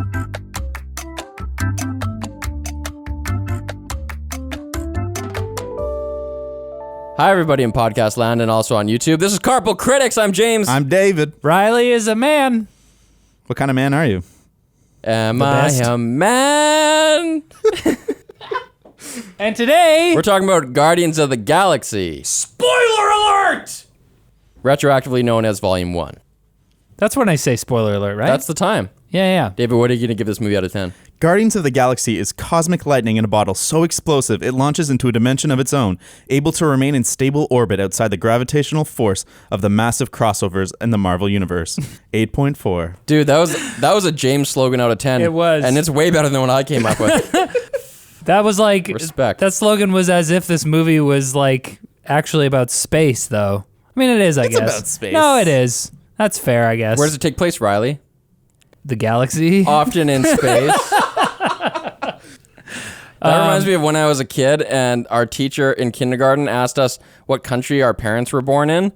Hi, everybody in podcast land and also on YouTube. This is Carpal Critics. I'm James. I'm David. Riley is a man. What kind of man are you? Am I a man? And today, We're talking about Guardians of the Galaxy. spoiler alert! Retroactively known as Volume 1. That's when I say spoiler alert, right? That's the time. Yeah. David, what are you going to give this movie out of 10? Guardians of the Galaxy is cosmic lightning in a bottle so explosive it launches into a dimension of its own, able to remain in stable orbit outside the gravitational force of the massive crossovers in the Marvel Universe. 8.4. Dude, that was a James slogan out of 10. It was. And it's way better than what I came up with. That was like... Respect. That slogan was as if this movie was like actually about space, though. I mean, it is, I guess. It's about space. No, it is. That's fair, I guess. Where does it take place, Riley? The galaxy? Often in space. That reminds me of when I was a kid and our teacher in kindergarten asked us what country our parents were born in,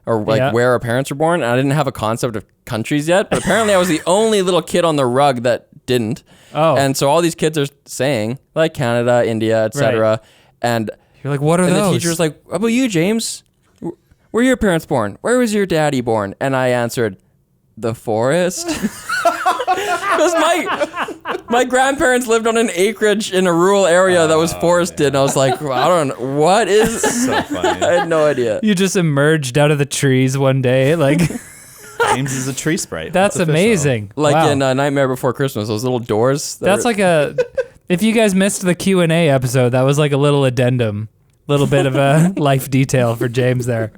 or where our parents were born. And I didn't have a concept of countries yet, but apparently I was the only little kid on the rug that didn't. Oh. And so all these kids are saying, like Canada, India, etc. Right. And You're like, what are and those? the teacher's like, how about you, James? Where were your parents born? Where was your daddy born? And I answered, the forest. Because my grandparents lived on an acreage in a rural area that was forested, and I was like, I don't know, what is... So funny. I had no idea. You just emerged out of the trees one day, like... James is a tree sprite. That's official. amazing. Like Wow. in Nightmare Before Christmas, those little doors. That's like a... If you guys missed the Q&A episode, that was like a little addendum. Little bit of a life detail for James there.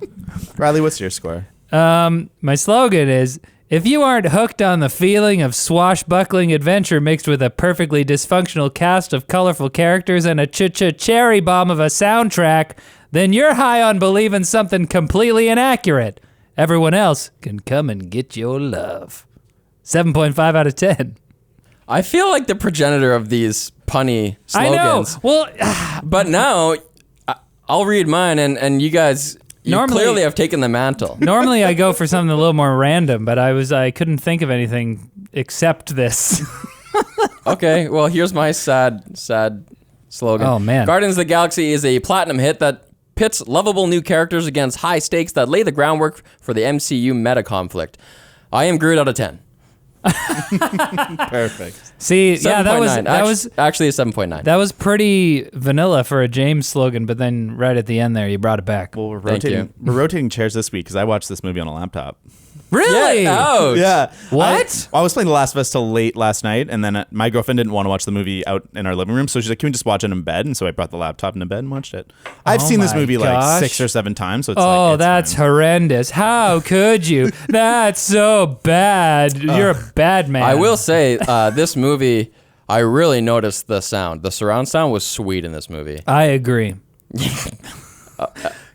Riley, what's your score? My slogan is, if you aren't hooked on the feeling of swashbuckling adventure mixed with a perfectly dysfunctional cast of colorful characters and a cherry bomb of a soundtrack, then you're high on believing something completely inaccurate. Everyone else can come and get your love. 7.5 out of 10. I feel like the progenitor of these punny slogans. I know. Well, But now, I'll read mine, and you guys... You Normally- clearly have taken the mantle. normally I go for something a little more random, but I couldn't think of anything except this. Okay, well, here's my sad slogan. Oh, man. Guardians of the Galaxy is a platinum hit that pits lovable new characters against high stakes that lay the groundwork for the MCU meta conflict. I am Groot out of 10. Perfect. See, yeah, that was actually a 7.9. That was pretty vanilla for a James slogan, but then right at the end there, you brought it back. Well, we're Thank rotating. you. We're rotating chairs this week because I watched this movie on a laptop. Really? Ouch. Yeah. What? I was playing The Last of Us till late last night, and then my girlfriend didn't want to watch the movie out in our living room, so she's like, "Can we just watch it in bed?" And so I brought the laptop into bed and watched it. I've seen this my movie gosh. like 6 or 7 times, so it's Oh, it's that's fine. horrendous. How could you? That's so bad. You're a bad man. I will say, this movie, I really noticed the sound. The surround sound was sweet in this movie. I agree.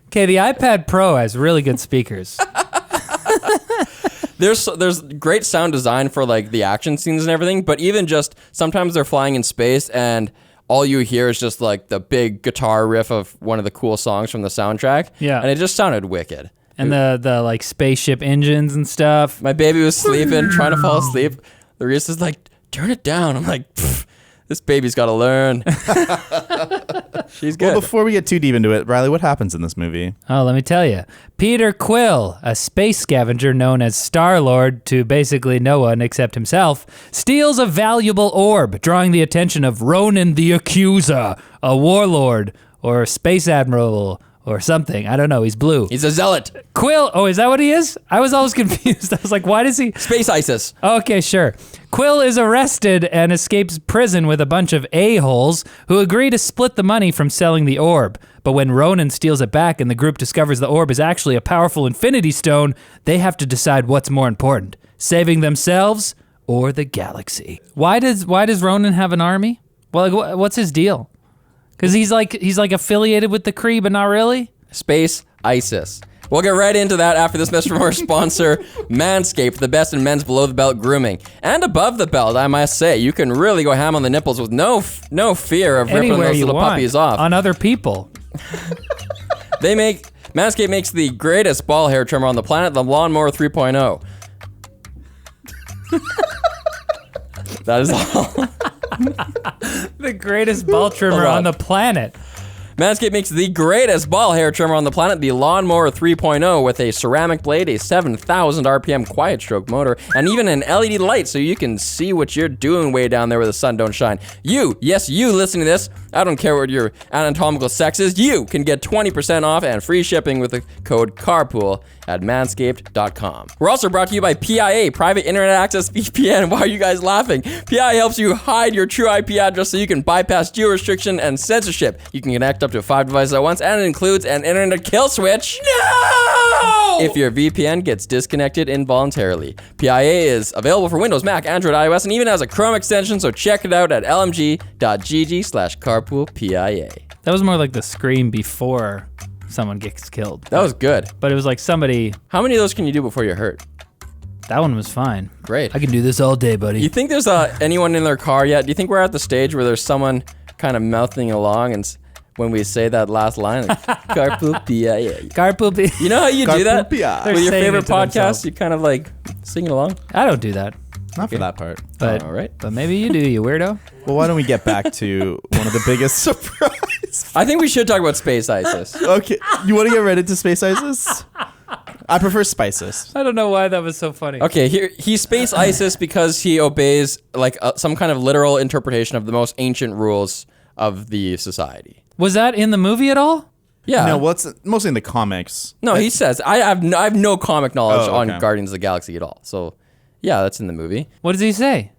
Okay, the iPad Pro has really good speakers. There's great sound design for like the action scenes and everything, but even just sometimes they're flying in space and all you hear is just like the big guitar riff of one of the cool songs from the soundtrack. Yeah. And it just sounded wicked. And the like spaceship engines and stuff. My baby was sleeping, trying to fall asleep. Larissa's like, turn it down. I'm like, this baby's got to learn. She's good. Well, before we get too deep into it, Riley, what happens in this movie? Oh, let me tell you. Peter Quill, a space scavenger known as Star-Lord to basically no one except himself, steals a valuable orb, drawing the attention of Ronan the Accuser, a warlord, or space admiral, or something. I don't know. He's blue. He's a zealot. Quill, oh, is that what he is? I was always confused. I was like, why does he... Space ISIS. Okay, sure. Quill is arrested and escapes prison with a bunch of a-holes who agree to split the money from selling the orb. But when Ronan steals it back and the group discovers the orb is actually a powerful infinity stone, they have to decide what's more important, saving themselves or the galaxy. Why does Ronan have an army? Well, like, what's his deal? Because he's like affiliated with the Kree, but not really? Space ISIS. We'll get right into that after this message from our sponsor, Manscaped, the best in men's below-the-belt grooming. And above the belt, I must say, you can really go ham on the nipples with no fear of ripping Anywhere those you little want, puppies off. on other people. Manscaped makes the greatest ball hair trimmer on the planet, the Lawnmower 3.0. That is all. The greatest ball trimmer on the planet. Manscaped makes the greatest ball hair trimmer on the planet, the Lawnmower 3.0, with a ceramic blade, a 7,000 RPM quiet stroke motor, and even an LED light so you can see what you're doing way down there where the sun don't shine. You, yes, you listening to this, I don't care what your anatomical sex is, you can get 20% off and free shipping with the code CARPOOL at manscaped.com. We're also brought to you by PIA, Private Internet Access VPN. Why are you guys laughing? PIA helps you hide your true IP address so you can bypass geo-restriction and censorship. You can connect up to 5 devices at once, and it includes an internet kill switch. No! If your VPN gets disconnected involuntarily. PIA is available for Windows, Mac, Android, iOS, and even has a Chrome extension, so check it out at lmg.gg/carpoolpia. That was more like the scream before someone gets killed. That was good. But it was like somebody... How many of those can you do before you're hurt? That one was fine. Great. I can do this all day, buddy. You think there's anyone in their car yet? Do you think we're at the stage where there's someone kind of mouthing along and when we say that last line, like, carpool PIA. Carpool PIA. You know how you do that? They're With your saying favorite it to podcast, themselves. you kind of like sing it along? I don't do that. Not for that part. But, All right. but maybe you do, you weirdo. Well, why don't we get back to one of the biggest surprises? I think we should talk about Space ISIS. Okay, you want to get right into Space ISIS? I prefer Spices. I don't know why that was so funny. Okay, he's Space ISIS because he obeys like some kind of literal interpretation of the most ancient rules of the society. Was that in the movie at all? Yeah. No, what's mostly in the comics. No, he says I have no comic knowledge Oh, on okay. Guardians of the Galaxy at all. So, yeah, that's in the movie. What does he say?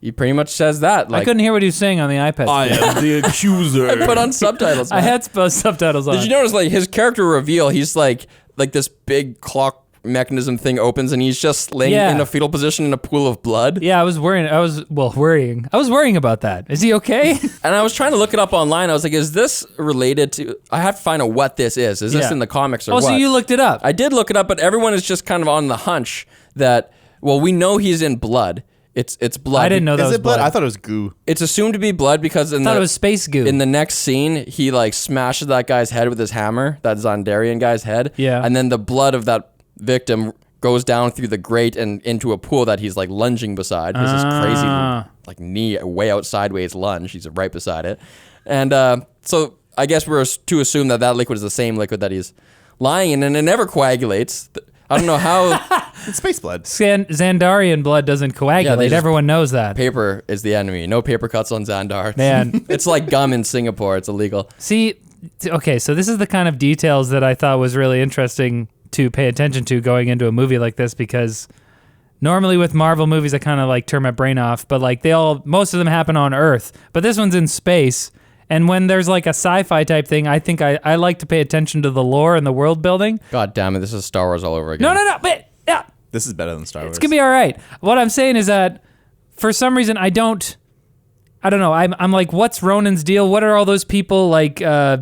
He pretty much says that. Like, I couldn't hear what he was saying on the iPad. I am the accuser. I put on subtitles. I man. had subtitles on. Did you notice like his character reveal? He's like this big clock mechanism thing opens and he's just laying Yeah. in a fetal position in a pool of blood. Yeah, I was worrying. I was worrying about that. Is he okay? And I was trying to look it up online. I was like, is this related to? I have to find out what this is. Is this Yeah. in the comics or Oh, what? so you looked it up. I did look it up, but everyone is just kind of on the hunch that we know he's in blood. It's blood. I didn't know that Is was it blood? blood. I thought it was goo. It's assumed to be blood because I thought it was space goo. in the next scene, he like smashes that guy's head with his hammer, that Zondarian guy's head. Yeah. And then the blood of that victim goes down through the grate and into a pool that he's like lunging beside. This is crazy, like knee way out sideways lunge. He's right beside it. And so I guess we're to assume that liquid is the same liquid that he's lying in, and it never coagulates. I don't know how. It's space blood. Xandarian blood doesn't coagulate. just- Everyone knows that. Paper is the enemy. No paper cuts on Xandar. Man. It's like gum in Singapore. It's illegal. See, okay, so this is the kind of details that I thought was really interesting to pay attention to going into a movie like this, because normally with Marvel movies I kind of like turn my brain off, but like most of them happen on Earth, but this one's in space. And when there's like a sci-fi type thing, I think I like to pay attention to the lore and the world building. God damn it! This is Star Wars all over again. No, but yeah, This is better than Star Wars. it's gonna be all right. What I'm saying is that for some reason I don't know. I'm like, what's Ronan's deal? What are all those people like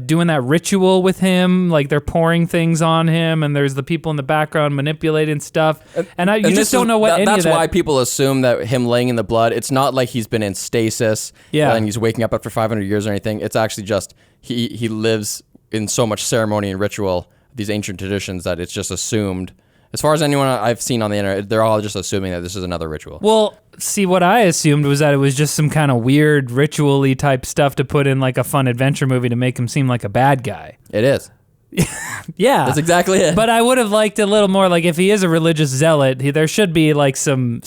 doing that ritual with him? Like they're pouring things on him, and there's the people in the background manipulating stuff. And you just don't know what any that's of that. why people assume that him laying in the blood. It's not like he's been in stasis. Yeah. And he's waking up after 500 years or anything. It's actually just he lives in so much ceremony and ritual, these ancient traditions, that it's just assumed. As far as anyone I've seen on the internet, they're all just assuming that this is another ritual. Well, see, what I assumed was that it was just some kind of weird ritual-y type stuff to put in like a fun adventure movie to make him seem like a bad guy. It is. Yeah. That's exactly it. But I would have liked a little more, like if he is a religious zealot, there should be like some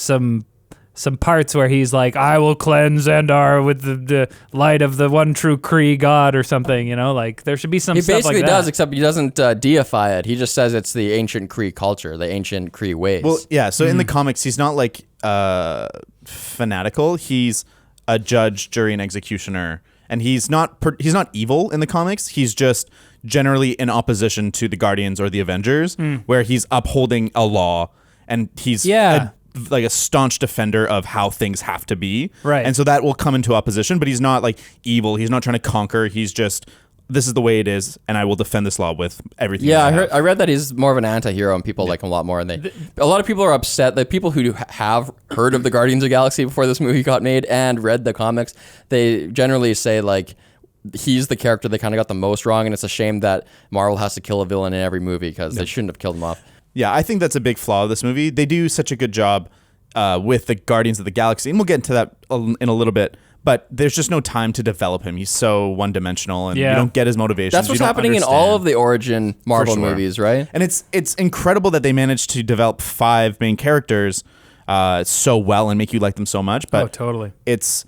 parts where he's like, I will cleanse Xandar with the light of the one true Kree god or something, you know? Like there should be some He stuff like basically that. does, except he doesn't deify it. He just says it's the ancient Kree culture, the ancient Kree ways. Well, yeah. So in the comics, he's not like fanatical. He's a judge, jury, and executioner, and he's not evil in the comics. He's just generally in opposition to the Guardians or the Avengers, where he's upholding a law, and he's like a staunch defender of how things have to be. Right. And so that will come into opposition, but he's not like evil. He's not trying to conquer. He's just, this is the way it is, and I will defend this law with everything. yeah, I have. I read that he's more of an anti-hero and people like him a lot more. And a lot of people are upset. The people who have heard of the Guardians of the Galaxy before this movie got made and read the comics, they generally say like he's the character they kind of got the most wrong, and it's a shame that Marvel has to kill a villain in every movie because they shouldn't have killed him off. Yeah, I think that's a big flaw of this movie. They do such a good job with the Guardians of the Galaxy, and we'll get into that in a little bit. But there's just no time to develop him. He's so one-dimensional, and you don't get his motivations. That's what's happening in all of the origin Marvel movies, right? And it's incredible that they managed to develop 5 main characters so well and make you like them so much. But totally. It's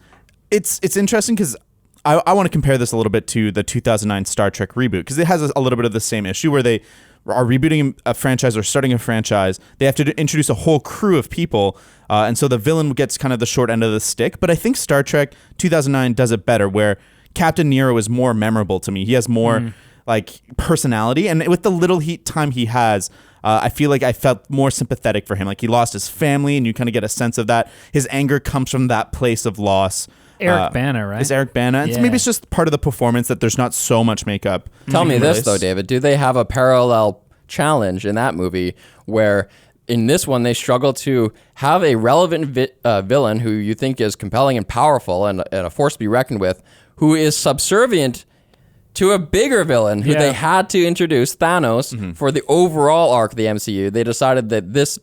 interesting because I want to compare this a little bit to the 2009 Star Trek reboot, because it has a little bit of the same issue where they are rebooting a franchise or starting a franchise. They have to introduce a whole crew of people, and so the villain gets kind of the short end of the stick. But I think Star Trek 2009 does it better, where Captain Nero is more memorable to me. He has more like personality, and with the little time he has, I feel like I felt more sympathetic for him. Like, he lost his family, and you kind of get a sense of that. His anger comes from that place of loss. Eric Bana, right? It's Eric Bana. And maybe it's just part of the performance that there's not so much makeup. Tell me this, though, David. Do they have a parallel challenge in that movie where in this one they struggle to have a relevant villain who you think is compelling and powerful and a force to be reckoned with, who is subservient to a bigger villain who they had to introduce, Thanos, for the overall arc of the MCU? They decided that this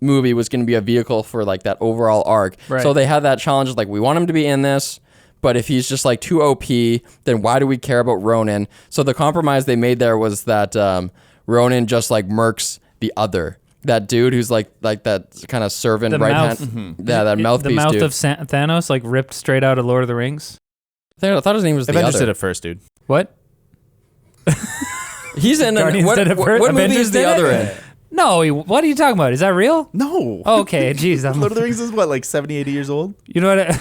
movie was going to be a vehicle for like that overall arc. Right. So they had that challenge, like, we want him to be in this, but if he's just like too OP, then why do we care about Ronan? So the compromise they made there was that Ronan just like murks the other. That dude who's like that kind of servant hand. Yeah, that mouthpiece. The mouth dude. of Thanos, like ripped straight out of Lord of the Rings. I thought his name was the Avengers other. did it first, dude. What? He's in Guardians what did it first? movie Avengers is the did it? other in? No, what are you talking about? Is that real? No. Oh, okay, jeez. Lord of the Rings is what, like 70, 80 years old? You know what?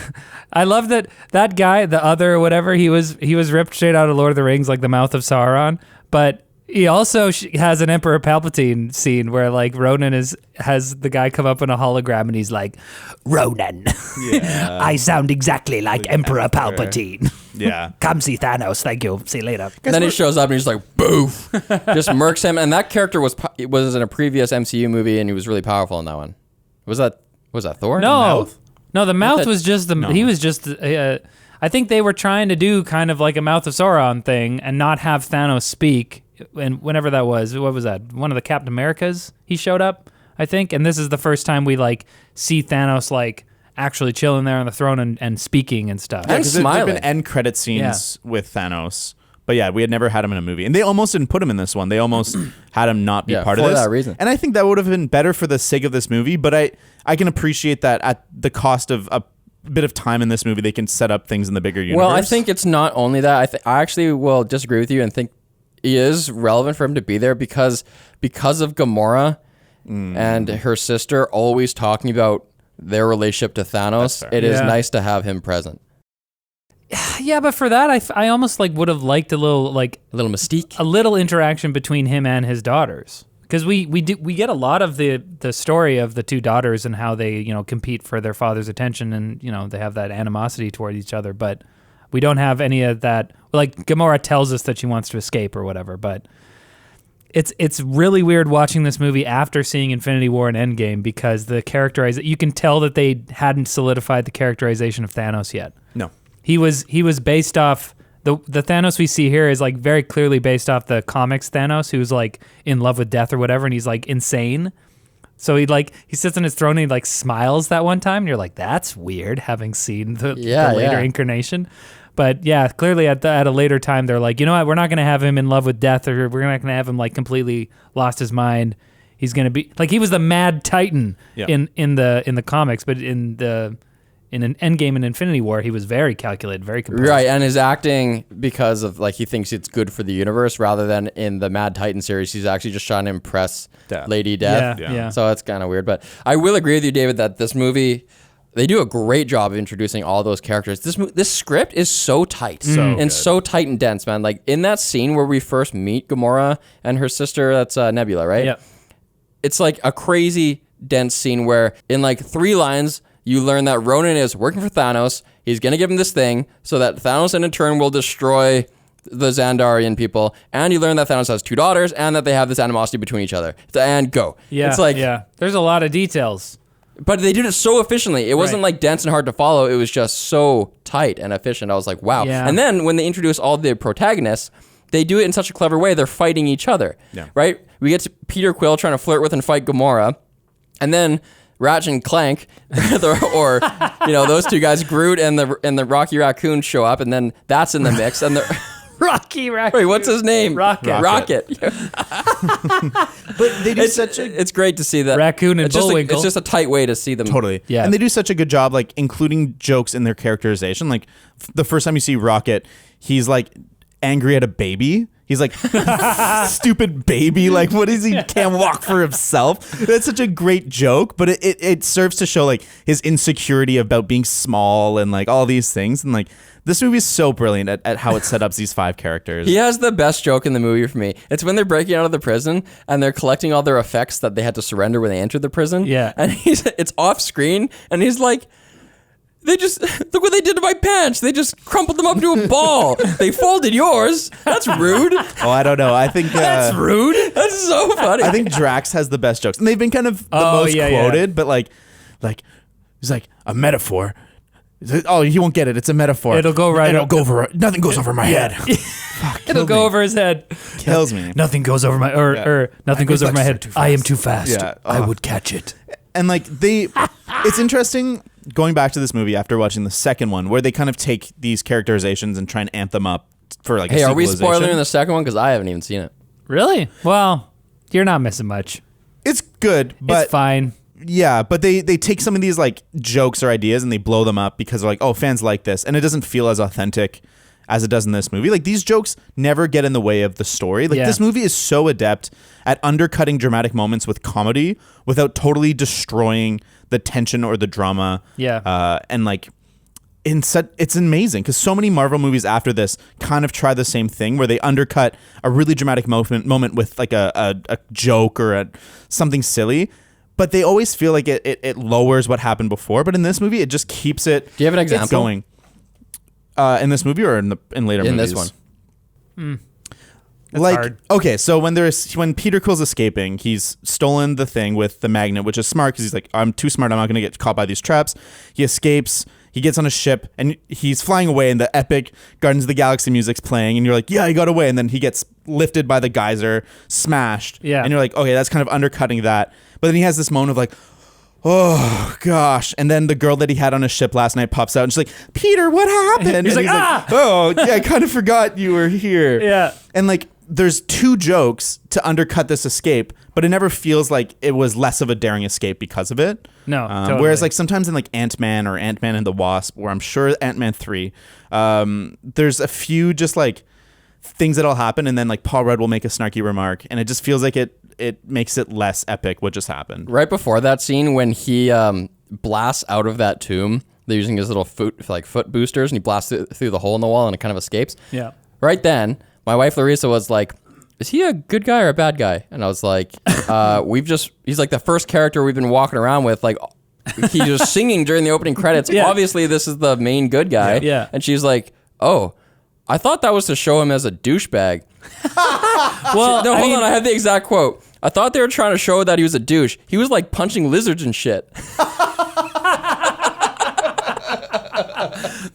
I love that guy, the other or whatever, he was ripped straight out of Lord of the Rings, like the mouth of Sauron. But he also has an Emperor Palpatine scene where like Ronan has the guy come up in a hologram and he's like, Ronan, I sound exactly like Emperor Palpatine. Yeah. Come see Thanos. Thank you. See you later. And then he shows up and he's like, boof, just murks him. And that character was in a previous MCU movie, and he was really powerful in that one. Was that Thor? No, the mouth was just he was just. I think they were trying to do kind of like a Mouth of Sauron thing and not have Thanos speak. And whenever that was, what was that? One of the Captain Americas, he showed up, I think. And this is the first time we like see Thanos like actually chilling there on the throne and speaking and stuff. And smiling. There've been end credit scenes with Thanos. But yeah, we had never had him in a movie. And they almost didn't put him in this one. They almost had him not be part of this. For that reason. And I think that would have been better for the sake of this movie. But I can appreciate that at the cost of a bit of time in this movie, they can set up things in the bigger universe. Well, I think it's not only that. I actually will disagree with you and think it is relevant for him to be there because of Gamora and her sister always talking about their relationship to Thanos. It is nice to have him present. Yeah, but for that, I almost like would have liked a little mystique, a little interaction between him and his daughters, because we get a lot of the story of the two daughters and how they compete for their father's attention, and they have that animosity toward each other, but we don't have any of that. Like Gamora tells us that she wants to escape or whatever, but it's really weird watching this movie after seeing Infinity War and Endgame, because you can tell that they hadn't solidified the characterization of Thanos yet. No. He was based off the Thanos we see here is like very clearly based off the comics Thanos, who's like in love with death or whatever, and he's like insane. So he sits on his throne and he like smiles that one time, and you're like, that's weird, having seen the later incarnation. But yeah, clearly at a later time they're like, you know what, we're not gonna have him in love with death, or we're not gonna have him like completely lost his mind. He's gonna be like, he was the Mad Titan in the comics, but in an Endgame and Infinity War, he was very calculated, very composed. Right, and his acting, because of like he thinks it's good for the universe, rather than in the Mad Titan series, he's actually just trying to impress Lady Death. Yeah. So it's kind of weird, but I will agree with you, David, that this movie, they do a great job of introducing all those characters. This script is so tight so tight and dense, man. Like in that scene where we first meet Gamora and her sister, that's Nebula, right? Yeah. It's like a crazy dense scene where in like 3 lines, you learn that Ronan is working for Thanos. He's going to give him this thing so that Thanos in turn will destroy the Xandarian people. And you learn that Thanos has 2 daughters and that they have this animosity between each other. And go. Yeah, it's like, there's a lot of details. But they did it so efficiently. It wasn't like dense and hard to follow. It was just so tight and efficient. I was like, wow. Yeah. And then when they introduce all the protagonists, they do it in such a clever way. They're fighting each other, right? We get to Peter Quill trying to flirt with and fight Gamora. And then Ratchet and Clank, or those two guys, Groot and the Rocky Raccoon show up, and then that's in the mix, and the Rocky Raccoon. wait, what's his name? Rocket. But they do It's great to see that Raccoon and it's just Bullwinkle. it's just a tight way to see them. Totally. Yeah. And they do such a good job, like, including jokes in their characterization. Like, the first time you see Rocket, he's, like, angry at a baby. He's like, stupid baby. Like, what is he? Can't walk for himself. That's such a great joke, but it serves to show, like, his insecurity about being small and, like, all these things. And, like, this movie is so brilliant at how it set up these 5 characters. He has the best joke in the movie for me. It's when they're breaking out of the prison and they're collecting all their effects that they had to surrender when they entered the prison. Yeah. And it's off screen, and he's like, they just, look what they did to my pants. They just crumpled them up into a ball. They folded yours. That's rude. Oh, I don't know. I think That's rude. That's so funny. I think Drax has the best jokes, and they've been kind of the most quoted. But like he's like, a metaphor. Oh, he won't get it. It's a metaphor. It'll go right. It'll go over. Nothing goes over my head. It'll go over his head. Kills me. Nothing goes over my or nothing goes over my head. I am too fast. Yeah. I would catch it. And like it's interesting going back to this movie after watching the second one, where they kind of take these characterizations and try and amp them up for like. Hey, a are we sequelization. spoiling the second one? Because I haven't even seen it. Really? Well, you're not missing much. It's good, but It's fine. yeah, but they take some of these like jokes or ideas and they blow them up because they're like, oh, fans like this, and it doesn't feel as authentic as it does in this movie. Like, these jokes never get in the way of the story. Like, this movie is so adept at undercutting dramatic moments with comedy without totally destroying the tension or the drama. Yeah. And like, it's amazing because so many Marvel movies after this kind of try the same thing, where they undercut a really dramatic moment with like a joke or something silly. But they always feel like it lowers what happened before. But in this movie, it just keeps it. Do you have an example? Going. In this movie or in later movies? In this one. Like, hard. okay, so when Peter Quill's escaping, he's stolen the thing with the magnet, which is smart because he's like, I'm too smart. I'm not going to get caught by these traps. He escapes. He gets on a ship and he's flying away, and the epic Guardians of the Galaxy music's playing, and you're like, yeah, he got away. And then he gets lifted by the geyser, smashed. Yeah. And you're like, okay, that's kind of undercutting that. But then he has this moment of like, oh gosh. And then the girl that he had on his ship last night pops out and she's like, Peter, what happened? He's and like, ah! Oh yeah, I kind of forgot you were here. Yeah. And like, there's 2 jokes to undercut this escape, but it never feels like it was less of a daring escape because of it. No, totally. Whereas like sometimes in like Ant-Man or Ant-Man and the Wasp, or I'm sure Ant-Man 3, there's a few just like things that'll happen, and then like Paul Rudd will make a snarky remark, and it just feels like it makes it less epic what just happened. Right before that scene, when he blasts out of that tomb, they're using his little foot boosters, and he blasts through the hole in the wall, and it kind of escapes. Yeah. Right then, my wife Larissa was like, is he a good guy or a bad guy? And I was like, he's like the first character we've been walking around with, like, he was singing during the opening credits. Yeah. Obviously, this is the main good guy. Yeah. And she's like, oh, I thought that was to show him as a douchebag. Well, No, hold on, I have the exact quote. I thought they were trying to show that he was a douche. He was like punching lizards and shit.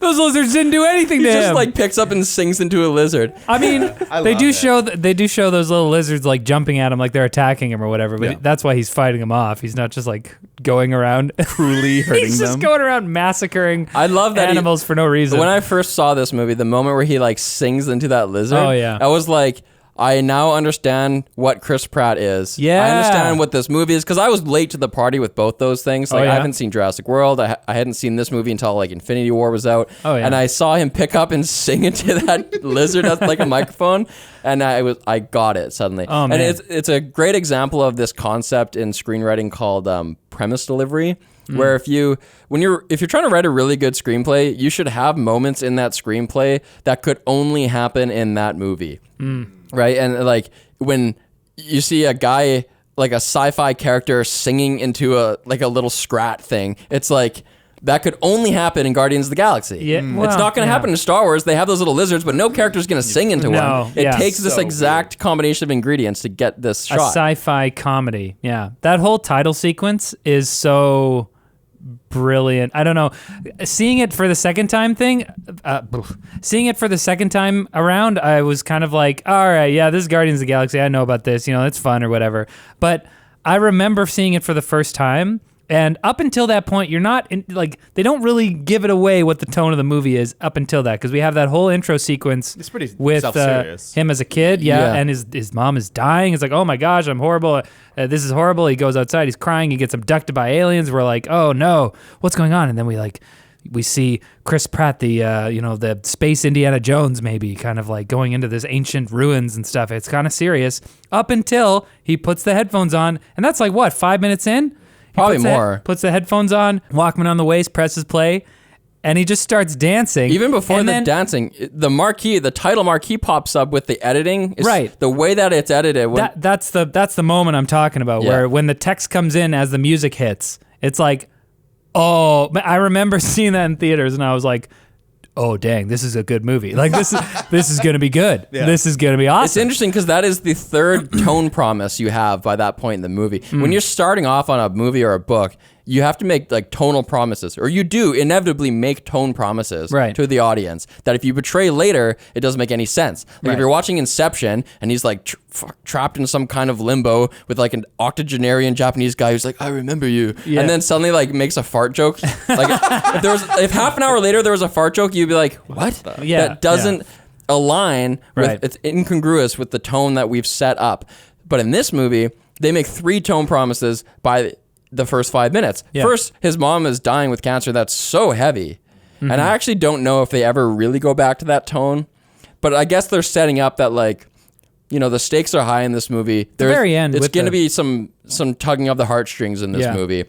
Those lizards didn't do anything He to just him. like picks up and sinks into a lizard. I mean, they love do it. show those little lizards like jumping at him like they're attacking him or whatever. But Yeah. that's why he's fighting them off. He's not just like going around Cruelly hurting he's just them. going around massacring. I love that animals for no reason. When I first saw this movie, the moment where he like sings into that lizard, Oh, yeah. I was like, I now understand what Chris Pratt is. Yeah. I understand what this movie is, because I was late to the party with both those things. Like, yeah? I haven't seen Jurassic World. I hadn't seen this movie until like Infinity War was out. Oh, yeah. And I saw him pick up and sing into that lizard at like a microphone, and I got it suddenly. Oh, man. And it's a great example of this concept in screenwriting called premise delivery. Where if you're trying to write a really good screenplay, you should have moments in that screenplay that could only happen in that movie. Right? And like when you see a guy, like a sci-fi character singing into a little scrat thing, it's like that could only happen in Guardians of the Galaxy. Yeah, It's well, not going to yeah. happen in Star Wars. They have those little lizards, but no character's going to sing into No, one. It yeah. takes this So exact combination of ingredients to get this a shot. sci-fi comedy. Yeah, that whole title sequence is so brilliant. I don't know, seeing it for the second time around, I was kind of like, all right, yeah, this is Guardians of the Galaxy. I know about this. It's fun or whatever. But I remember seeing it for the first time And up until that point, you're not they don't really give it away what the tone of the movie is up until that, because we have that whole intro sequence. It's pretty with self-serious. Him as a kid, and his mom is dying. It's like, oh my gosh, I'm horrible. This is horrible. He goes outside, he's crying, he gets abducted by aliens. We're like, oh no, what's going on? And then we see Chris Pratt, the space Indiana Jones, maybe kind of like going into this ancient ruins and stuff. It's kind of serious up until he puts the headphones on, and that's like what, 5 minutes in. Probably more. Puts the headphones on, Walkman on the waist, presses play, and he just starts dancing. Even before dancing, the title marquee pops up with the editing. Right. The way that it's edited. That's the moment I'm talking about, where when the text comes in as the music hits, it's like, oh, I remember seeing that in theaters, and I was like, oh dang, this is a good movie. Like this is gonna be good. Yeah. This is gonna be awesome. It's interesting because that is the third tone promise you have by that point in the movie. When you're starting off on a movie or a book, you have to make like tonal promises, or you do inevitably make tone promises to the audience that if you betray later, it doesn't make any sense. Like if you're watching Inception and he's like trapped in some kind of limbo with like an octogenarian Japanese guy who's like, I remember you, and then suddenly like makes a fart joke. Like if half an hour later there was a fart joke, you'd be like, what? That doesn't align with, it's incongruous with the tone that we've set up. But in this movie, they make 3 tone promises by the first 5 minutes. First, his mom is dying with cancer. That's so heavy. And I actually don't know if they ever really go back to that tone, but I guess they're setting up that, like, you know, the stakes are high in this movie. The very end. It's going to be some tugging of the heartstrings in this movie.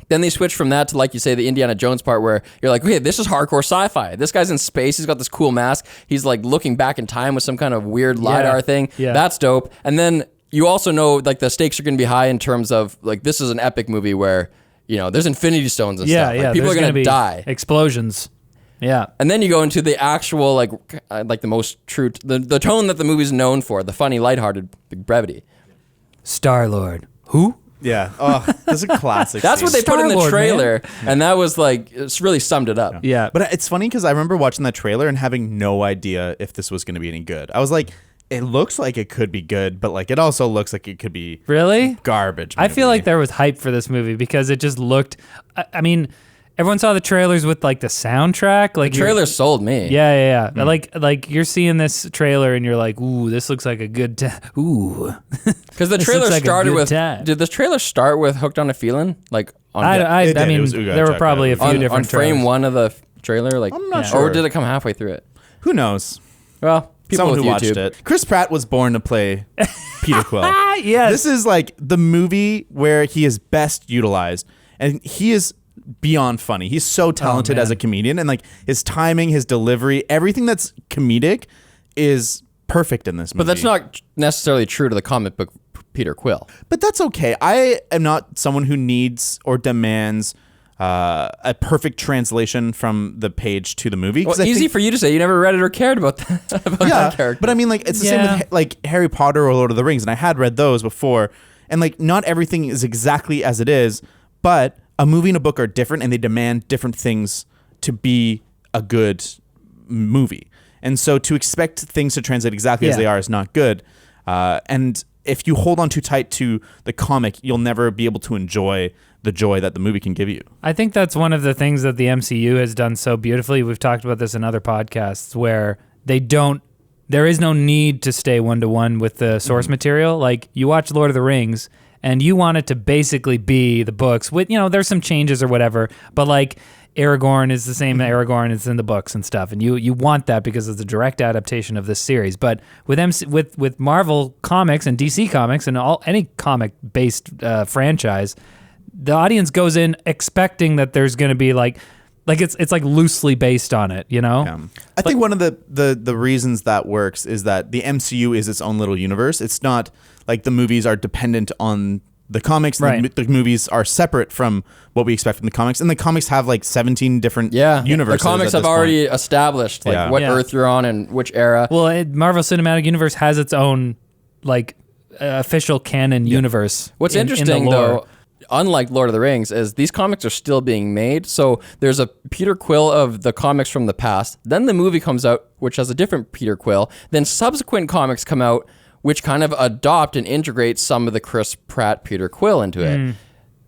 Then they switch from that to, like you say, the Indiana Jones part where you're like, okay, this is hardcore sci-fi. This guy's in space. He's got this cool mask. He's like looking back in time with some kind of weird LiDAR thing. That's dope. And then you also know, like, the stakes are going to be high in terms of, like, this is an epic movie where, you know, there's infinity stones and stuff. Like, people are going to die. Explosions. Yeah. And then you go into the actual, like the most true, the tone that the movie's known for, the funny, lighthearted brevity. Star-Lord. Who? Yeah. Oh, that's a classic. That's scene. what they put in the Star-Lord, trailer. And that was, like, it's really summed it up. Yeah. But it's funny because I remember watching that trailer and having no idea if this was going to be any good. I was like, it looks like it could be good, but like it also looks like it could be really garbage movie. I feel like there was hype for this movie because it just looked, I mean, everyone saw the trailers with like the soundtrack. Like the trailer sold me. Yeah. Like you're seeing this trailer and you're like, ooh, this looks like a good ooh. Because the trailer started with, did the trailer start with Hooked on a Feeling? Like on I mean, there were probably a few different on frame trailers. 1 of the trailer. Like, I'm not sure. Or did it come halfway through it? Who knows? Well, people Someone with who YouTube. watched it. Chris Pratt was born to play Peter Quill. Yes. This is like the movie where he is best utilized, and he is beyond funny. He's so talented as a comedian, and like his timing, his delivery, everything that's comedic is perfect in this movie. But that's not necessarily true to the comic book Peter Quill. But that's okay. I am not someone who needs or demands a perfect translation from the page to the movie. Well, easy for you to say. You never read it or cared about that, that character. But I mean, like, it's the same with like Harry Potter or Lord of the Rings, and I had read those before, and like not everything is exactly as it is, but a movie and a book are different, and they demand different things to be a good movie. And so to expect things to translate exactly as they are is not good. And if you hold on too tight to the comic, you'll never be able to enjoy the joy that the movie can give you. I think that's one of the things that the MCU has done so beautifully. We've talked about this in other podcasts where there is no need to stay one-to-one with the source material. Like, you watch Lord of the Rings and you want it to basically be the books with, you know, there's some changes or whatever, but like Aragorn is the same Aragorn as in the books and stuff. And you want that because it's a direct adaptation of this series. But with Marvel Comics and DC Comics and any comic-based franchise, the audience goes in expecting that there's going to be like it's like loosely based on it, you know? Yeah. I think one of the reasons that works is that the MCU is its own little universe. It's not like the movies are dependent on the comics. Right. The movies are separate from what we expect from the comics. And the comics have like 17 different universes. The comics have already established like what Earth you're on and which era. Well, Marvel Cinematic Universe has its own like official canon universe. What's interesting though, unlike Lord of the Rings, is these comics are still being made. So there's a Peter Quill of the comics from the past. Then the movie comes out, which has a different Peter Quill. Then subsequent comics come out, which kind of adopt and integrate some of the Chris Pratt Peter Quill into it.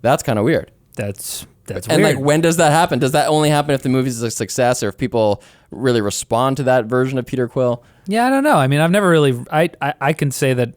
That's kind of weird. That's And weird. like, when does that happen? Does that only happen if the movie's a success, or if people really respond to that version of Peter Quill? Yeah, I don't know. I mean, I've never really. I can say that.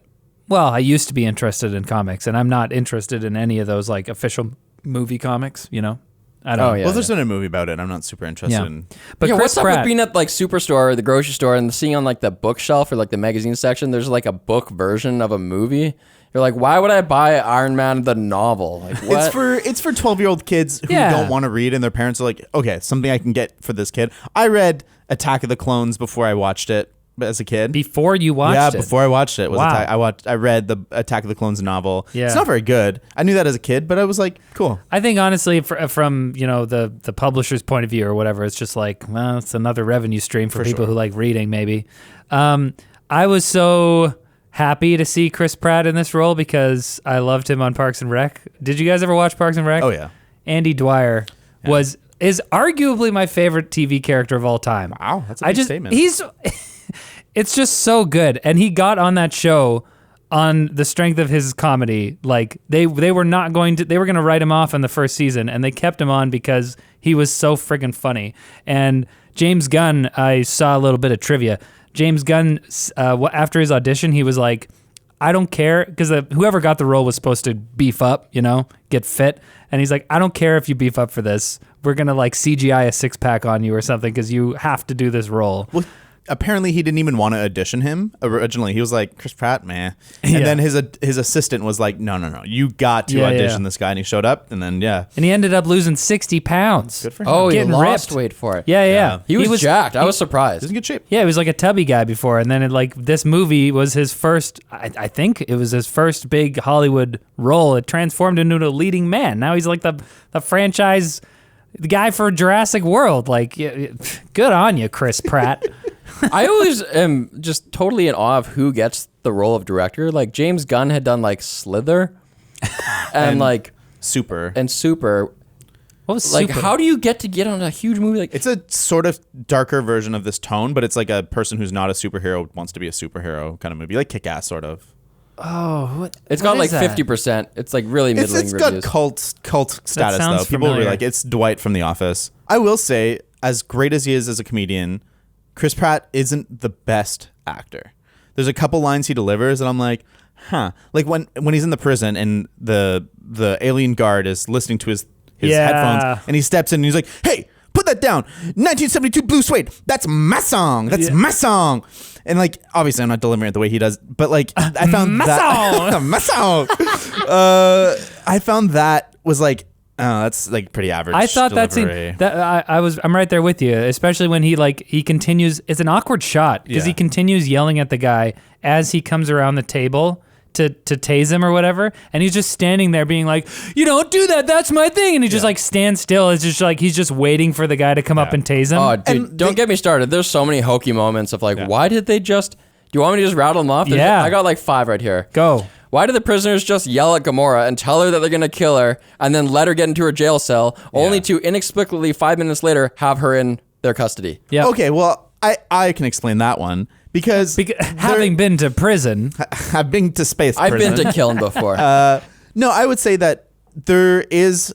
Well, I used to be interested in comics, and I'm not interested in any of those like official movie comics. You know, I don't. Oh, know. yeah. Well, there's been a movie about it. I'm not super interested in. But Yeah, Chris what's up Pratt, with being at like Superstore or the grocery store and seeing on like the bookshelf or like the magazine section, there's like a book version of a movie? You're like, why would I buy Iron Man the novel? Like, what? It's for 12-year-old kids who Yeah. don't want to read, and their parents are like, okay, something I can get for this kid. I read Attack of the Clones before I watched it as a kid. before you watched it. Before I watched it. Wow. I read the Attack of the Clones novel. Yeah. It's not very good. I knew that as a kid, but I was like, cool. I think honestly, from the publisher's point of view or whatever, it's just like, well, it's another revenue stream for people who like reading. Maybe. I was so happy to see Chris Pratt in this role because I loved him on Parks and Rec. Did you guys ever watch Parks and Rec? Oh, yeah. Andy Dwyer is arguably my favorite TV character of all time. Wow, that's a big statement. It's just so good, and he got on that show on the strength of his comedy. Like they were going to write him off in the first season, and they kept him on because he was so friggin' funny. And James Gunn, I saw a little bit of trivia. James Gunn, after his audition, he was like, I don't care, because whoever got the role was supposed to beef up, get fit. And he's like, I don't care if you beef up for this. We're going to like CGI a six-pack on you or something because you have to do this role. Well, apparently he didn't even want to audition him originally. He was like, Chris Pratt, man. And then his assistant was like, no, you got to audition this guy. And he showed up, and then, And he ended up losing 60 pounds. Good for him. Oh, he Getting lost ripped. weight for it. Yeah. He was jacked. I was surprised. He's in good shape. Yeah, he was like a tubby guy before, and then this movie was his first. I think it was his first big Hollywood role. It transformed him into a leading man. Now he's like the franchise, the guy for Jurassic World. Like, good on you, Chris Pratt. I always am just totally in awe of who gets the role of director. Like James Gunn had done like Slither and like Super. and Super. What was Like, Super? how do you get on a huge movie like? It's a sort of darker version of this tone, but it's like a person who's not a superhero wants to be a superhero kind of movie, like Kick-Ass, sort of. It's got like 50%. It's like really middling It's reviews. got cult status, though. sounds People will be familiar. like, it's Dwight from The Office. I will say, as great as he is as a comedian, Chris Pratt isn't the best actor. There's a couple lines he delivers, and I'm like, huh. Like when he's in the prison and the alien guard is listening to his headphones, and he steps in and he's like, hey, put that down. 1972 Blue Suede. That's my song. That's my song. And like, obviously I'm not delivering it the way he does, but like I found my that song. my song. I found that was like, oh, that's like pretty average. I thought that delivery. scene. I'm right there with you, especially when he continues. It's an awkward shot because he continues yelling at the guy as he comes around the table to tase him or whatever, and he's just standing there being like, "You don't do that. That's my thing." And he just like stands still. It's just like he's just waiting for the guy to come up and tase him. Oh, dude, don't get me started. There's so many hokey moments of like, why did they just? Do you want me to just rattle them off? I got like 5 right here. Go. Why do the prisoners just yell at Gamora and tell her that they're going to kill her and then let her get into her jail cell, only to inexplicably 5 minutes later have her in their custody? Yeah. Okay, well, I can explain that one because Having been to prison, I've been to space I've prison. been to killing before. No, I would say that there is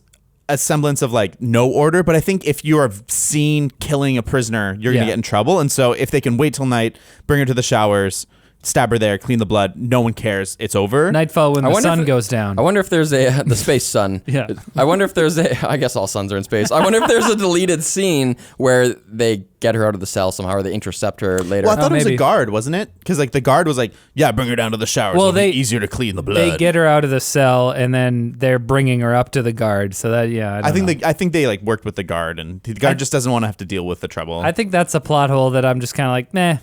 a semblance of like no order, but I think if you are seen killing a prisoner, you're going to get in trouble. And so if they can wait till night, bring her to the showers, stab her there, clean the blood, no one cares, it's over. nightfall when the wonder sun if- goes down. I wonder if there's the space sun. Yeah. I wonder if there's I guess all suns are in space. I wonder if there's a deleted scene where they get her out of the cell somehow or they intercept her later. Well, I thought it was maybe. a guard, wasn't it? Because like the guard was like, yeah, bring her down to the showers. Well, It'll be they- easier to clean the blood. They get her out of the cell and then they're bringing her up to the guard. So that I think they like worked with the guard, and the guard just doesn't want to have to deal with the trouble. I think that's a plot hole that I'm just kind of like, nah.